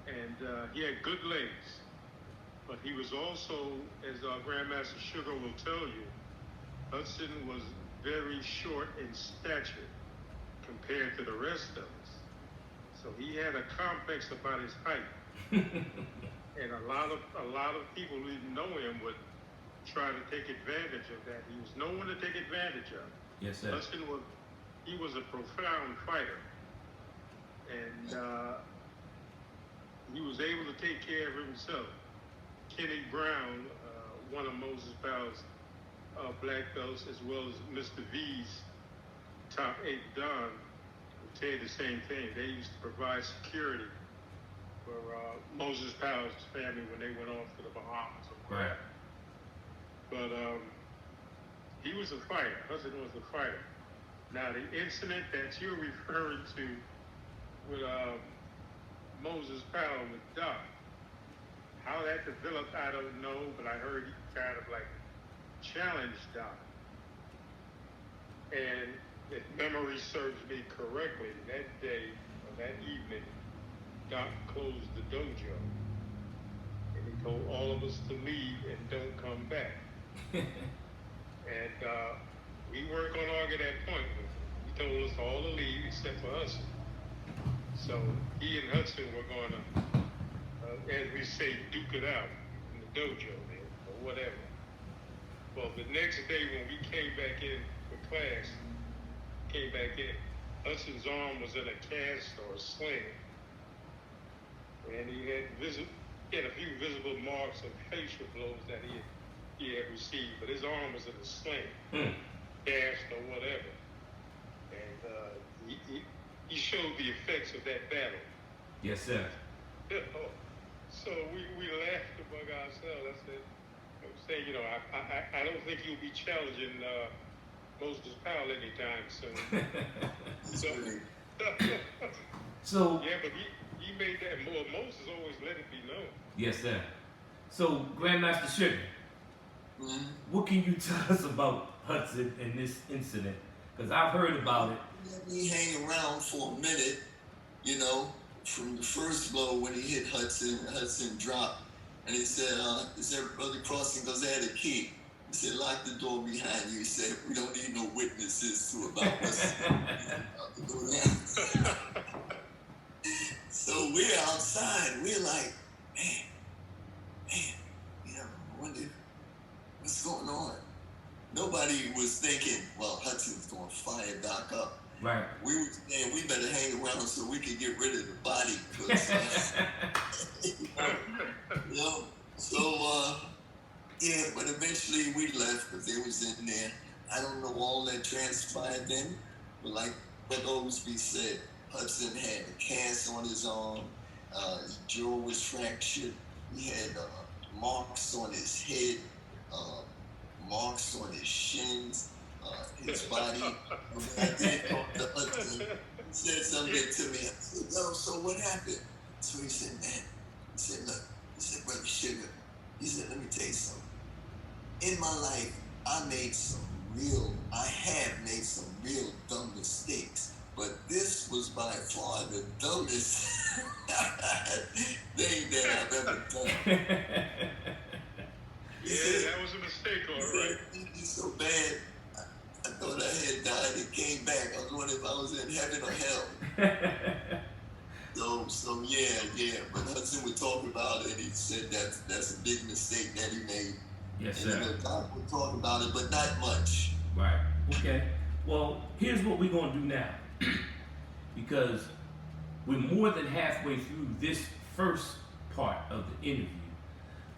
S3: And he had good legs. But he was also, as Grandmaster Sugar will tell you, Hudson was very short in stature compared to the rest of us. So he had a complex about his height. And a lot of people who didn't know him would try to take advantage of that. He was no one to take advantage of.
S1: Yes, sir.
S3: Hudson was a profound fighter. And he was able to take care of himself. Kenny Brown, one of Moses Powell's black belts, as well as Mr. V's top 8 Don, would tell you the same thing. They used to provide security for Moses Powell's family when they went off to the Bahamas or wherever.
S1: Right.
S3: But he was a fighter. Hudson was a fighter. Now, the incident that you're referring to with Moses Powell with Doc, how that developed, I don't know, but I heard he kind of like challenged Doc. And if memory serves me correctly, that day or that evening, Doc closed the dojo. And he told all of us to leave and don't come back. And we weren't going to argue that point with him. He told us all to leave except for Hudson. So he and Hudson were going to, as we say, duke it out in the dojo there, or whatever. Well, the next day when we came back in for class, Hudson's arm was in a cast or a sling. And he had a few visible marks of facial blows that he had received, but his arm was in a sling, cast or whatever. And he showed the effects of that battle.
S1: Yes, sir.
S3: So we laughed among ourselves. I said, you know, I don't think you'll be challenging Moses Powell anytime soon.
S1: So
S3: yeah, but he made that more. Moses always let it be known.
S1: yes, sir. So Grandmaster Sugar, what can you tell us about Hudson and this incident? Because I've heard about it.
S2: Let me hang around for a minute, you know, from the first blow when he hit Hudson dropped. And he said, is there Brother Crosson? Because they had a key. He said, lock the door behind you. He said, we don't need no witnesses to about what's about to go down. So we're outside. We're like, man, you know, I wonder what's going on. Nobody was thinking, well, Hudson's going to fire Doc up.
S1: Right.
S2: We were saying we better hang around so we could get rid of the body. You know, so, yeah, but eventually we left because they was in there. I don't know all that transpired then, but like what Olgesby said, Hudson had a cast on his arm, his jaw was fractured, he had marks on his head, marks on his shins, his body. When I did talk to Hudson, he said something to me. I said, yo, so what happened? So he said, man, he said, look, he said, Brother Sugar, he said, let me tell you something. In my life, I have made some real dumb mistakes, but this was by far the dumbest thing that I've ever done.
S3: Yeah, that was a mistake, all right.
S2: It's so bad. I thought I had died and came back. I was wondering if I was in heaven or hell. So yeah. But Hudson would talk about it. He said that's a big mistake that he made.
S1: Yes, sir.
S2: And Doc would talk about it, but not much.
S1: Right. Okay. Well, here's what we're going to do now. Because we're more than halfway through this first part of the interview.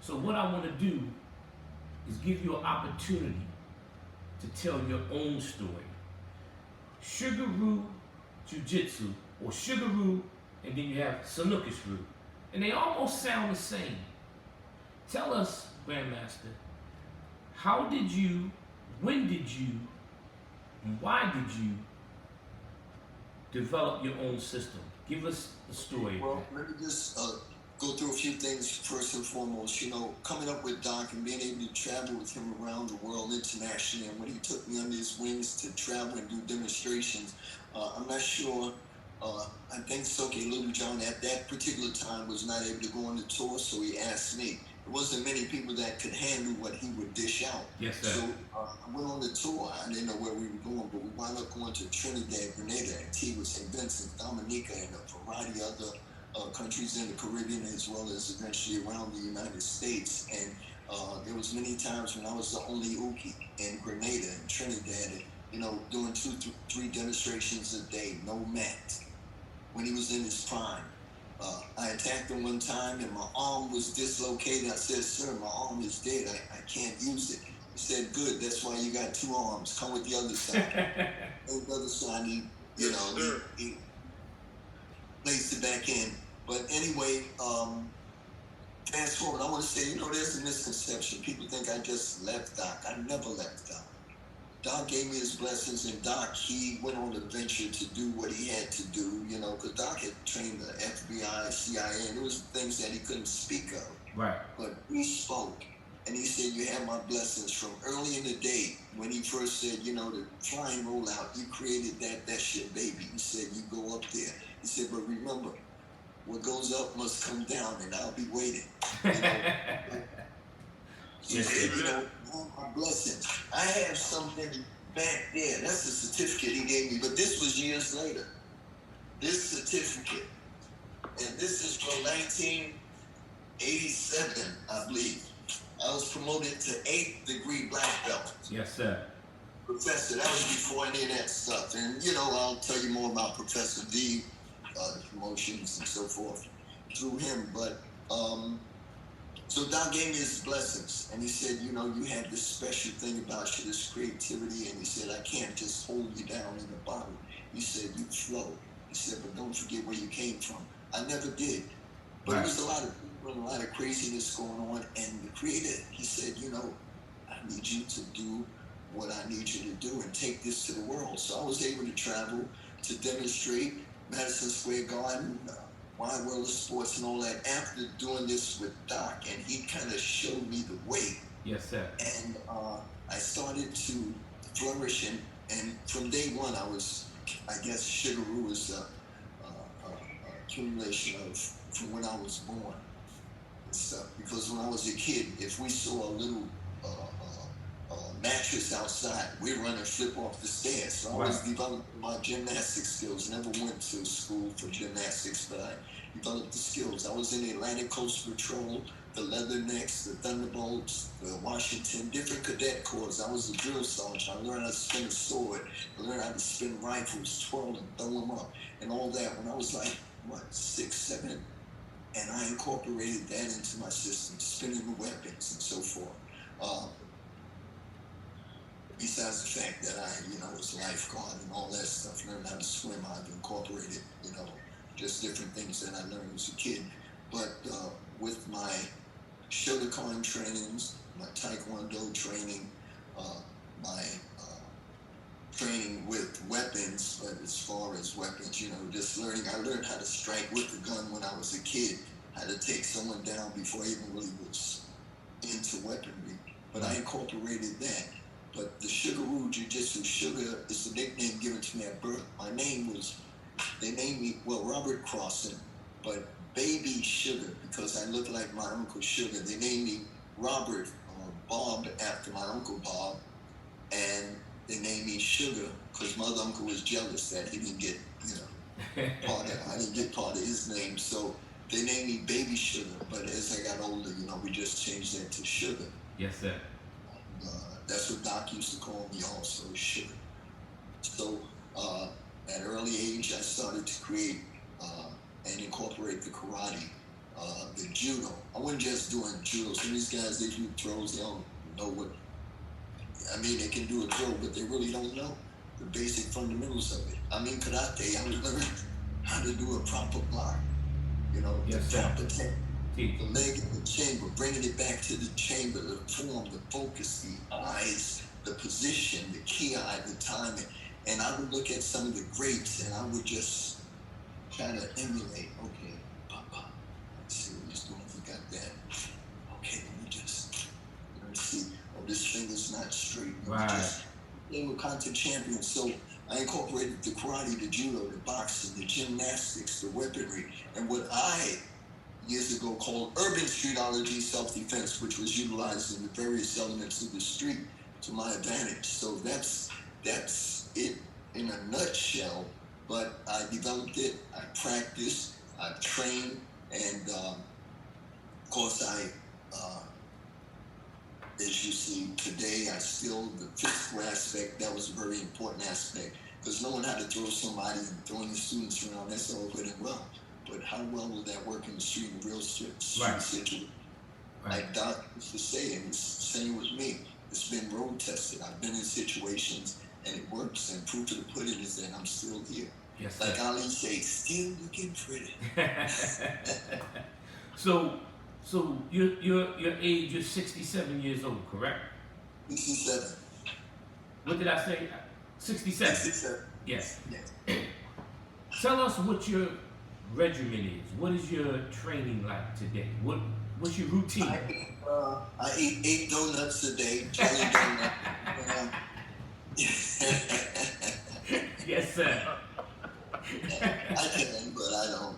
S1: So what I want to do is give you an opportunity to tell your own story. Sugar-Roo Jiu-Jitsu, or Sugar-Roo, and then you have Sanukis-Roo. And they almost sound the same. Tell us, Grandmaster, how did you, when did you, and why did you develop your own system? Give us the story.
S2: Well, let me just go through a few things first and foremost. You know, coming up with Doc and being able to travel with him around the world internationally, and when he took me under his wings to travel and do demonstrations, I'm not sure. I think Soke Little John at that particular time was not able to go on the tour, so he asked me. There wasn't many people that could handle what he would dish out.
S1: Yes, sir.
S2: So I went on the tour. I didn't know where we were going, but we wound up going to Trinidad, Grenada, Antigua, St. Vincent, Dominica, and a variety of other countries in the Caribbean, as well as eventually around the United States. And there was many times when I was the only Uki in Grenada and Trinidad, and, you know, doing 2 to 3 demonstrations a day, no mat. When he was in his prime. I attacked him one time and my arm was dislocated. I said, sir, my arm is dead. I can't use it. He said, good, that's why you got 2 arms. Come with the other side. And the other side, he placed it back in. But anyway, fast forward, I want to say, you know, there's a misconception. People think I just left Doc. I never left Doc. Doc gave me his blessings, and Doc, he went on a venture to do what he had to do, you know, because Doc had trained the FBI, CIA, and there was things that he couldn't speak of.
S1: Right.
S2: But he spoke, and he said, you have my blessings from early in the day when he first said, you know, the flying rollout, you created that's your baby. He said, you go up there. He said, but remember, what goes up must come down, and I'll be waiting. You know? He said, you know, my blessings. I have something back there. That's the certificate he gave me, but this was years later. This certificate, and this is from 1987, I believe. I was promoted to 8th degree black belt.
S1: Yes, sir.
S2: Professor, that was before any of that stuff. And, you know, I'll tell you more about Professor D, the promotions and so forth through him. But, so Doc gave me his blessings, and he said, you know, you have this special thing about you, this creativity, and he said, I can't just hold you down in a bottle. He said, you flow. He said, but don't forget where you came from. I never did. But there was a lot of people and a lot of craziness going on, and the creator, he said, you know, I need you to do what I need you to do and take this to the world. So I was able to travel to demonstrate Madison Square Garden, Wide World of Sports and all that after doing this with Doc, and he kind of showed me the way.
S1: Yes, sir.
S2: And I started to flourish, and from day one, I was, I guess, Sugar-Roo is a accumulation of from when I was born and stuff. Because when I was a kid, if we saw a little mattress outside. We run and flip off the stairs. So I always developed my gymnastic skills. Never went to school for gymnastics, but I developed the skills. I was in the Atlantic Coast Patrol, the Leathernecks, the Thunderbolts, the Washington, different cadet corps. I was a drill sergeant. I learned how to spin a sword. I learned how to spin rifles, twirl them, throw them up, and all that when I was like, 6, 7. And I incorporated that into my system, spinning the weapons and so forth. Besides the fact that I, was a lifeguard and all that stuff, learned how to swim, I've incorporated, just different things that I learned as a kid. But with my Shotokan trainings, my Taekwondo training, my training with weapons, but as far as weapons, just learning, I learned how to strike with the gun when I was a kid, how to take someone down before I even really was into weaponry. But I incorporated that. But the Sugaroo Jiu-Jitsu, Sugar is the nickname given to me at birth. My name they named me, Robert Crosson, but Baby Sugar, because I look like my Uncle Sugar. They named me Robert, Bob, after my Uncle Bob, and they named me Sugar because my other uncle was jealous that he didn't get, I didn't get part of his name. So they named me Baby Sugar, but as I got older, we just changed that to Sugar.
S1: Yes, sir.
S2: That's what Doc used to call me also, Sugar. So at an early age, I started to create and incorporate the karate, the judo. I wasn't just doing judo. Some of these guys, they do throws, they don't know what, they can do a throw, but they really don't know the basic fundamentals of it. Karate, I learned how to do a proper block,
S1: yes,
S2: the proper technique.
S1: The
S2: leg in the chamber, bringing it back to the chamber, the form, the focus, the eyes, the position, the ki, the timing. And I would look at some of the greats and I would just try to emulate, okay, Papa, let's see what he's doing, he got that. Okay, let me see, this finger's not straight. They were content champions, so I incorporated the karate, the judo, the boxing, the gymnastics, the weaponry, and what I years ago called urban streetology self-defense, which was utilized in the various elements of the street to my advantage. So that's it in a nutshell, but I developed it, I practiced, I trained, and of course as you see today, the physical aspect, that was a very important aspect, because knowing how to throw somebody and throwing the students around, that's all good and well. But how well will that work in the street, in real street situation? Like Doc used to say, and it's the same with me. It's been road tested. I've been in situations and it works, and proof of the pudding is that I'm still here.
S1: Yes,
S2: like Ali say, still looking pretty.
S1: So your age, you're 67 years old, correct?
S2: 67.
S1: What did I say? 67.
S2: 67.
S1: Yes.
S2: Yes.
S1: Tell us what your regimen is. What is your training like today? What's your routine?
S2: I eat 8 donuts a day, jelly donut.
S1: Yes, sir.
S2: I can, but I don't,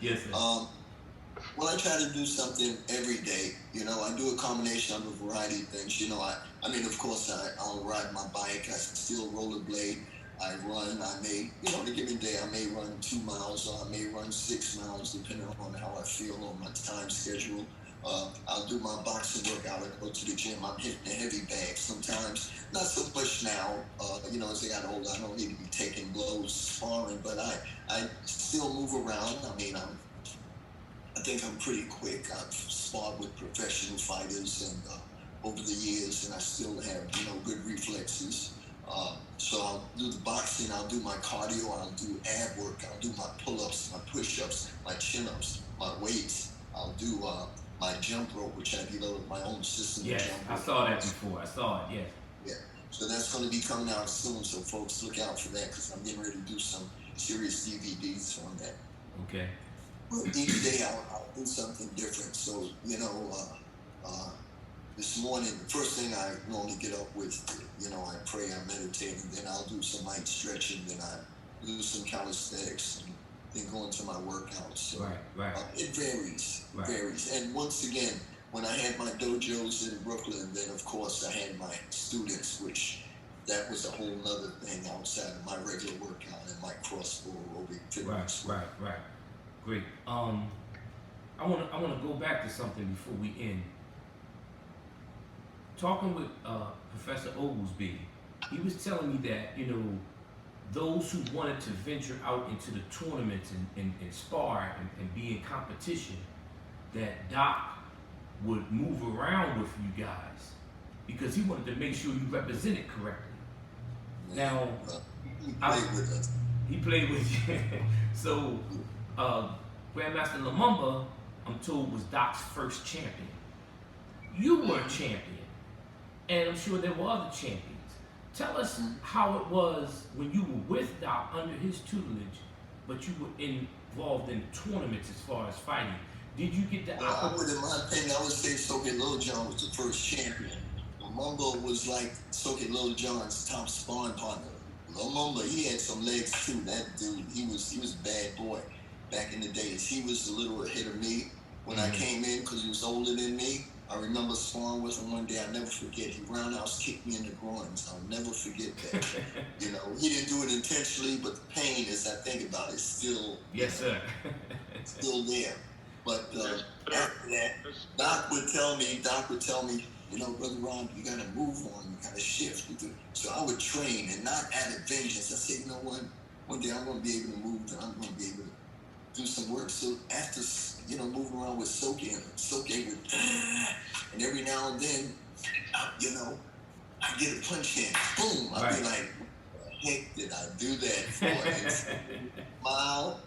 S1: Yes, sir.
S2: Well, I try to do something every day. I do a combination of a variety of things. Of course, I'll ride my bike. I still rollerblade. I run. I may, on a given day, I may run 2 miles or I may run 6 miles, depending on how I feel on my time schedule. I'll do my boxing workout. I go to the gym. I'm hitting the heavy bag sometimes. Not so much now. As I got older, I don't need to be taking blows, sparring, but I still move around. I think I'm pretty quick. I've sparred with professional fighters and over the years, and I still have, good reflexes. So I'll do the boxing, I'll do my cardio, I'll do ab work, I'll do my pull-ups, my push-ups, my chin-ups, my weights. I'll do my jump rope, which I developed my own system.
S1: Yes, I saw that before. I saw it, yes.
S2: Yeah. So that's going to be coming out soon, so folks look out for that, because I'm getting ready to do some serious DVDs on that.
S1: Okay.
S2: But each day I'll do something different. So, this morning, the first thing I normally get up with, I pray, I meditate, and then I'll do some light stretching, then I do some calisthenics, and then go into my workouts. So,
S1: right.
S2: It varies.
S1: Right.
S2: Varies. And once again, when I had my dojos in Brooklyn, then of course I had my students, which that was a whole nother thing outside of my regular workout and my cross-floor aerobic fitness.
S1: Right. Great. I wanna go back to something before we end. Talking with Professor Olgesby, he was telling me that, you know, those who wanted to venture out into the tournaments and spar and be in competition, that Doc would move around with you guys because he wanted to make sure you represented correctly. Now, he played with you. So, Grandmaster Lumumba, I'm told, was Doc's first champion. You were a champion, and I'm sure there were other champions. Tell us how it was when you were with Doc under his tutelage, but you were involved in tournaments as far as fighting. Did you get the opportunity?
S2: In my opinion, I would say Soke Lil John was the first champion. Lumumba was like Soke Lil John's top sparring partner. Lumumba, he had some legs too. That dude, he was a bad boy back in the days. He was a little ahead of me when I came in because he was older than me. I remember sparring with him one day. I'll never forget. He roundhouse kicked me in the groins. I'll never forget that. You know, he didn't do it intentionally, but the pain, as I think about it, is still still there. But after that, Doc would tell me, you know, Brother Ron, you gotta move on, you gotta shift. So I would train and not out of vengeance. I said, you know what? One day I'm gonna be able to move and I'm gonna be able to do some work. So after, you know, moving around with Soke would, and every now and then, you know, I get a punch in, boom, I'd be like, what the heck did I do that for? And smile,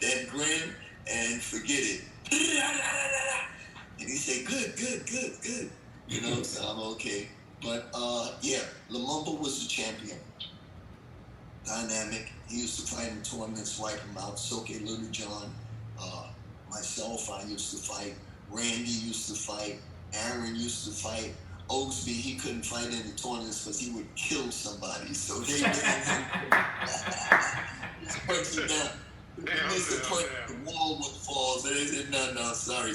S2: that grin, and forget it. And he said, good. You know, so I'm okay. But yeah, Lumumba was the champion. Dynamic. He used to fight in tournaments, wipe him out. Soke Little John. Myself, I used to fight. Randy used to fight. Aaron used to fight. Olgesby, he couldn't fight in the tournaments because he would kill somebody. So they punch him down. The wall would fall. So they said, no, sorry.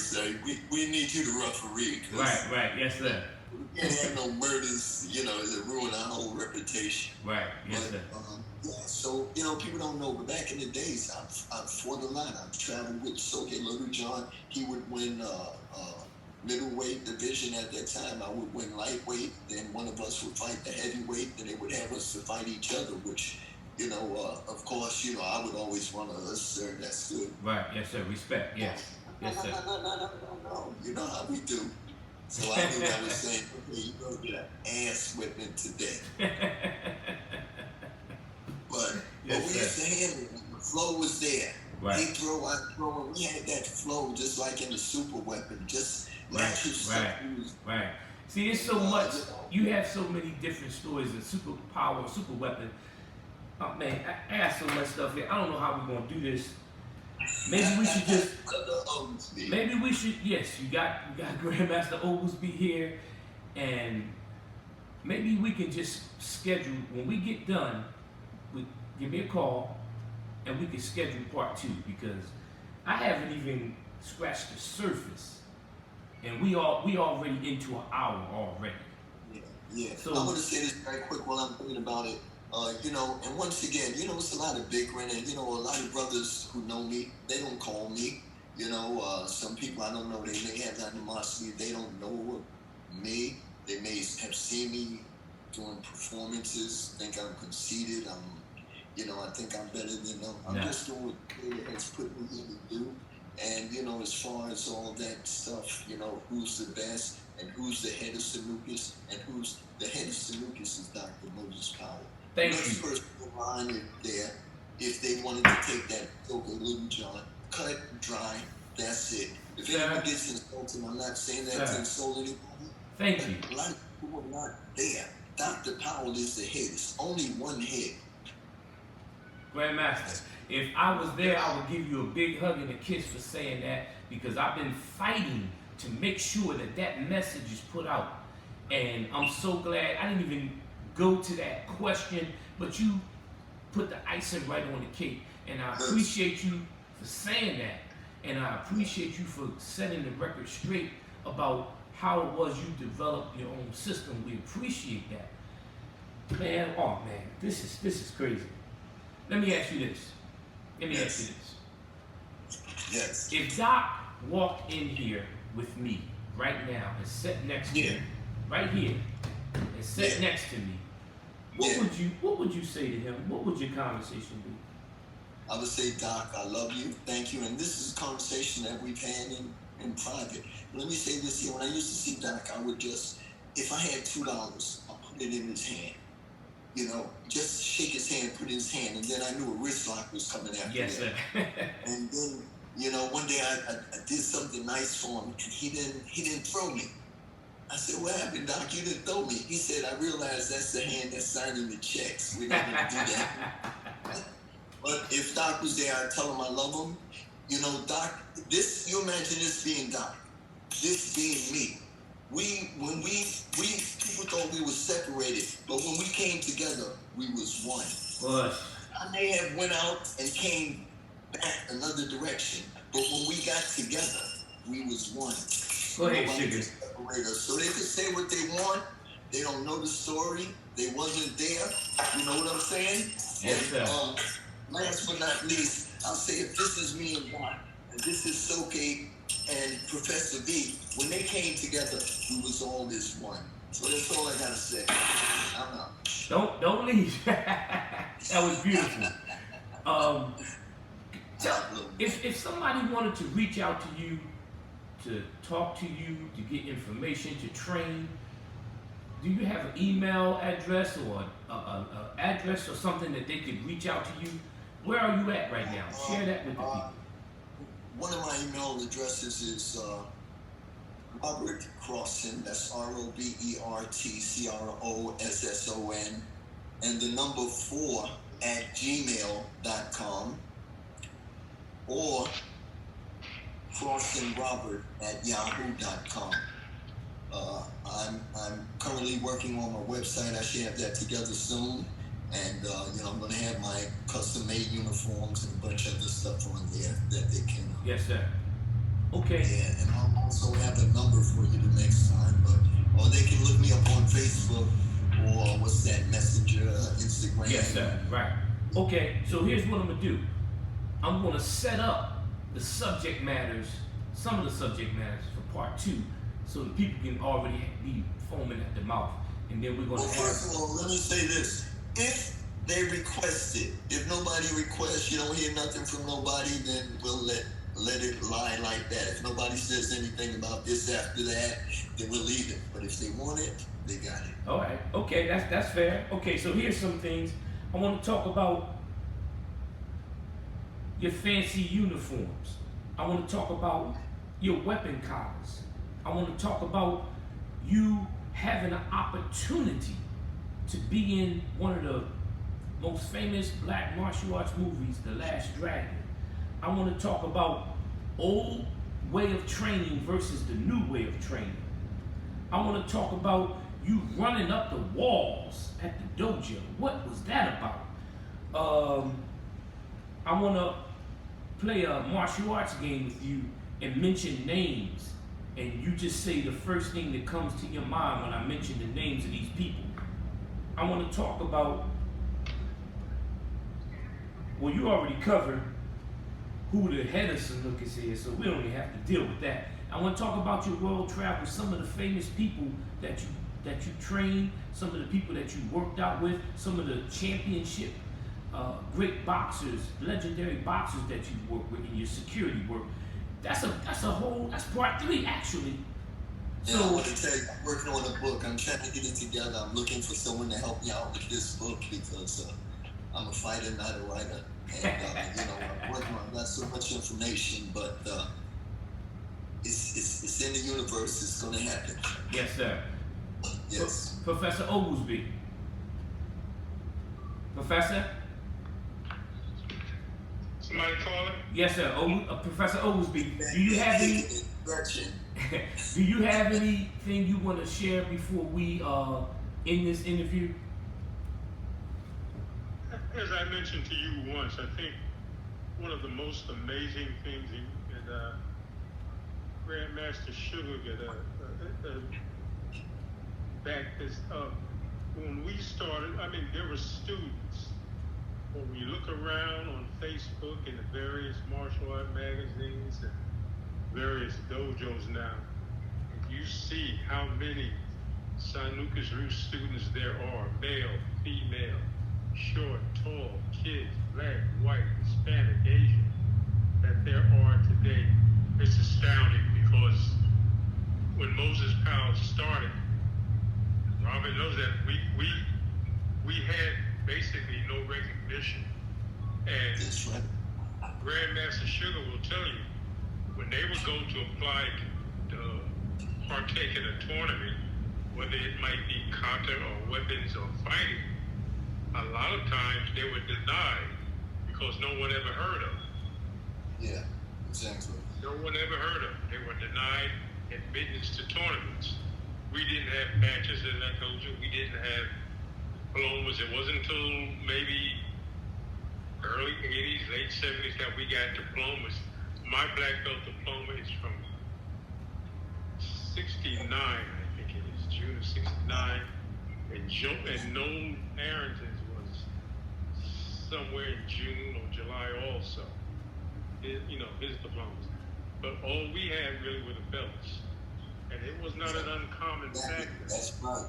S2: We need you to referee.
S1: Right, yes, sir.
S2: We can't have no murders, you know, that ruin our whole reputation.
S1: Right, yes, sir.
S2: Yeah, so, you know, people don't know, but back in the days, I've fought a lot. I've traveled with Soke Little John. He would win middleweight division at that time. I would win lightweight. Then one of us would fight the heavyweight. Then they would have us to fight each other, which, you know, of course, you know, I would always want to assert that's good.
S1: Right, yes, sir. Respect, yes. Yes, sir.
S2: No. You know how we do. So I knew I was saying, okay, you're going to get an ass whipping today. But we used to handle it. The flow was there.
S1: Right.
S2: They throw, I throw, and we had that flow just like in the super weapon. Just natural stuff.
S1: Right. See, it's so much. You have so many different stories of super power, super weapon. Oh, man, I have so much stuff here. I don't know how we're going to do this. Maybe we should just. Maybe we should. Yes, you got Grandmaster Olgesby here, and maybe we can just schedule when we get done. Give me a call, and we can schedule part 2 because I haven't even scratched the surface, and we already into an hour already.
S2: Yeah.
S1: So
S2: I want to say this very quick while I'm thinking about it. You know, and once again, you know, it's a lot of bickering, and you know, a lot of brothers who know me, they don't call me. You know, some people I don't know, they may have animosity, they don't know me. They may have seen me doing performances, think I'm conceited, I think I'm better than them. I'm just doing what the has put me here to do. And, you know, as far as all that stuff, you know, who's the best and who's the head of Sanukas, and who's the head of Sanukas is Dr. Moses Powell.
S1: Thank you.
S2: Next person in line is there. If they wanted to take that Soke Little John, cut it dry, that's it. If anyone gets insulted, I'm not saying that to insult anybody.
S1: Thank you.
S2: A lot of people are not there. Dr. Powell is the head. It's only one head.
S1: Grandmaster, if I was there, I would give you a big hug and a kiss for saying that, because I've been fighting to make sure that message is put out. And I'm so glad I didn't even go to that question, but you put the icing right on the cake. And I appreciate you for saying that. And I appreciate you for setting the record straight about how it was you developed your own system. We appreciate that. Man, oh man, this is crazy. Let me ask you this.
S2: Yes.
S1: If Doc walked in here with me right now and sat next to me, right here, and sat next to me, what would you say to him? What would your conversation be?
S2: I would say, Doc, I love you, thank you, and this is a conversation that we've had in private. Let me say this here. When I used to see Doc, I would just, if I had $2, I'll put it in his hand. You know, just shake his hand, put it in his hand, and then I knew a wrist lock was coming after
S1: Yes,
S2: that.
S1: sir.
S2: And then, you know, one day I did something nice for him, and he didn't throw me. I said, what happened, Doc? You didn't throw me. He said, I realized that's the hand that's signing the checks. We're not going to do that. But if Doc was there, I'd tell him I love him. You know, Doc, you imagine this being Doc, this being me. When we people thought we were separated, but when we came together, we was one. I may have went out and came back another direction, but when we got together, we was one.
S1: Go ahead, Sugar.
S2: So they could say what they want. They don't know the story. They wasn't there. You know what I'm saying?
S1: Yes, sir.
S2: Last but not least, I'll say if this is me and Doc, and this is Soke and Professor V, when they came together, we was all this one. So that's all I gotta say. I'm out.
S1: Don't leave. That was beautiful. If somebody wanted to reach out to you, to talk to you, to get information, to train, do you have an email address or an address or something that they could reach out to you? Where are you at right now? Share that with the people.
S2: One of my email addresses is Robert Crosson, that's RobertCrosson, and the number 4 at gmail.com, or CrossonRobert@yahoo.com. I'm currently working on my website. I should have that together soon. And, you know, I'm going to have my custom-made uniforms and a bunch of other stuff on there that they can...
S1: Yes, sir. Okay.
S2: Yeah, and I'll also have a number for you the next time. Or they can look me up on Facebook or what's that, Messenger, Instagram.
S1: Yes, sir. Right. Okay, so here's what I'm going to do. I'm going to set up the subject matters, some of the subject matters for part 2, so the people can already be foaming at the mouth. And then we're going to
S2: first of all, let me say this. If they request it, if nobody requests, you don't hear nothing from nobody, then we'll let it lie like that. If nobody says anything about this after that, then we'll leave it. But if they want it, they got it.
S1: All right. Okay, that's fair. Okay, so here's some things. I want to talk about your fancy uniforms. I want to talk about your weapon collars. I want to talk about you having an opportunity to be in one of the most famous black martial arts movies, The Last Dragon. I want to talk about old way of training versus the new way of training. I want to talk about you running up the walls at the dojo. What was that about? I want to play a martial arts game with you and mention names, and you just say the first thing that comes to your mind when I mention the names of these people. I want to talk about, well, you already covered who the head of Sanukas is, so we don't even have to deal with that. I want to talk about your world travel, some of the famous people that you trained, some of the people that you worked out with, some of the championship great boxers, legendary boxers that you work with in your security work. That's part 3 actually.
S2: So I want to tell you, I'm working on a book. I'm trying to get it together. I'm looking for someone to help me out with this book because I'm a fighter, not a writer. And you know, I'm working on. I've got so much information, but it's in the universe. It's going to happen.
S1: Yes, sir.
S2: Yes.
S1: Professor Olgesby. Professor.
S3: Somebody calling?
S1: Yes, sir. Professor Olgesby. Do you have any? Do you have anything you want to share before we end this interview?
S3: As I mentioned to you once, I think one of the most amazing things Grandmaster Sugar back this up. When we started, I mean, there were students. When we look around on Facebook and the various martial art magazines and various dojos now, you see how many Sanukas Roo students there are, male, female, short, tall, kids, black, white, Hispanic, Asian, that there are today. It's astounding because when Moses Powell started, Robert knows that we had basically no recognition. And
S2: That's right.
S3: Grandmaster Sugar will tell you, when they would go to apply to partake in a tournament, whether it might be kata or weapons or fighting, a lot of times they were denied because no one ever heard of them.
S2: Yeah, exactly.
S3: No one ever heard of them. They were denied admittance to tournaments. We didn't have matches in that dojo. We didn't have diplomas. It wasn't until maybe early 80s, late 70s that we got diplomas. My black belt diploma is from 69, I think it is, June of 69. And Noel Arrington's was somewhere in June or July also. His diplomas. But all we had really were the belts. And it was not an uncommon factor.
S2: That's right.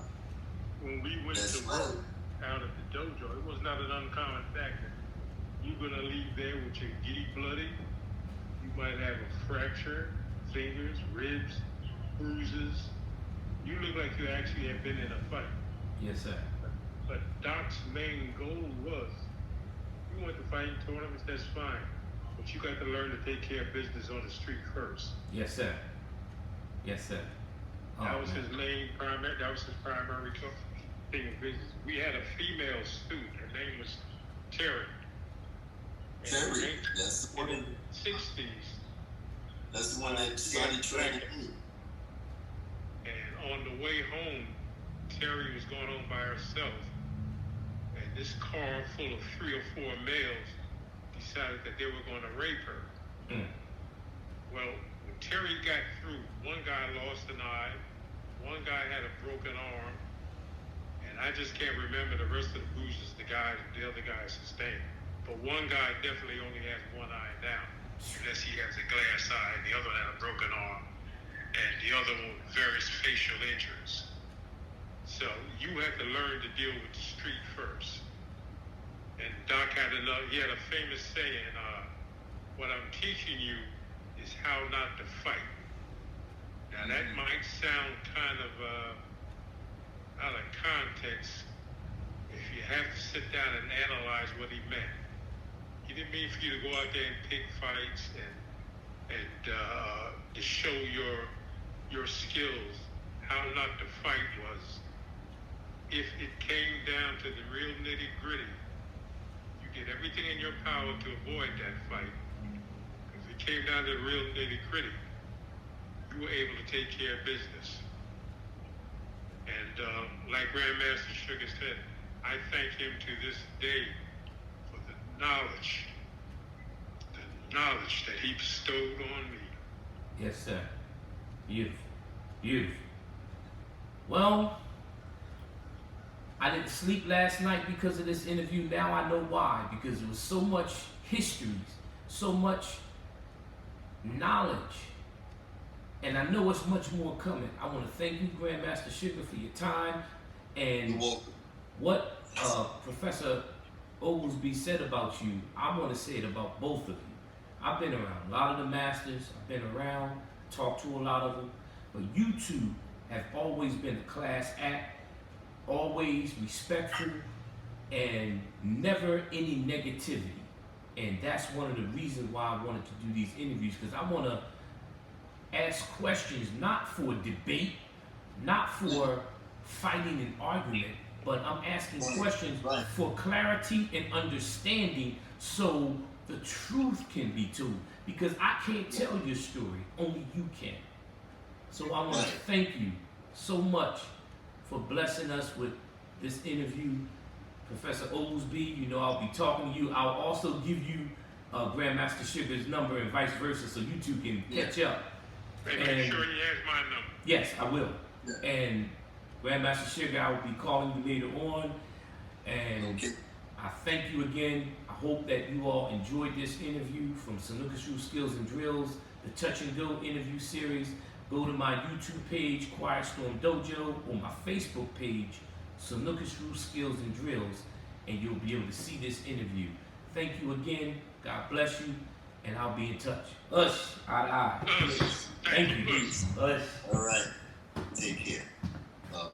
S3: When we went to work out at the dojo, it was not an uncommon factor. You're going to leave there with your gi bloody. You might have a fracture, fingers, ribs, bruises. You look like you actually have been in a fight.
S1: Yes, sir.
S3: But Doc's main goal was, you want to fight tournaments, that's fine. But you got to learn to take care of business on the street first.
S1: Yes, sir. Yes, sir.
S3: That was his primary thing of business. We had a female student. Her name was Terry.
S2: Terry, that's the one.
S3: In the 60s.
S2: That's the one that started training me.
S3: And on the way home, Terry was going home by herself. And this car full of 3 or 4 males decided that they were going to rape her. Well, when Terry got through, one guy lost an eye, one guy had a broken arm, and I just can't remember the rest of the bruises the other guy sustained. But one guy definitely only has one eye now, unless he has a glass eye, and the other had a broken arm, and the other one various facial injuries. So you have to learn to deal with the street first. And Doc had a famous saying, what I'm teaching you is how not to fight. Now that might sound kind of out of context if you have to sit down and analyze what he meant. He didn't mean for you to go out there and pick fights and to show your skills. How not to fight was, if it came down to the real nitty-gritty, you did everything in your power to avoid that fight. If it came down to the real nitty-gritty, you were able to take care of business. And like Grandmaster Sugar said, I thank him to this day for the knowledge that he bestowed on me.
S1: Yes, sir. Beautiful. Beautiful. Well, I didn't sleep last night because of this interview. Now I know why. Because there was so much history, so much knowledge. And I know it's much more coming. I want to thank you, Grandmaster Sugar, for your time. And what Professor Olgesby said about you, I want to say it about both of you. I've been around a lot of the masters. I've been around, talked to a lot of them. But you two have always been a class act, always respectful, and never any negativity. And that's one of the reasons why I wanted to do these interviews, because I want to ask questions not for debate, not for fighting and argument, but I'm asking questions for clarity and understanding so the truth can be told. Because I can't tell your story, only you can. So I want to thank you so much for blessing us with this interview. Professor Olgesby, you know I'll be talking to you. I'll also give you Grandmaster Sugar's number and vice versa so you two can catch up.
S3: And make sure he has my number.
S1: Yes, I will.
S2: Yeah.
S1: And Grandmaster Sugar, I will be calling you later on. And
S2: Okay.
S1: I thank you again. I hope that you all enjoyed this interview from Snooker Shoe Skills and Drills, the Touch and Go interview series. Go to my YouTube page, Quiet Storm Dojo, or my Facebook page, Snooker Shoe Skills and Drills, and you'll be able to see this interview. Thank you again. God bless you, and I'll be in touch. Eye to eye.
S3: Us.
S1: Thank you. Us.
S2: All right. Take care.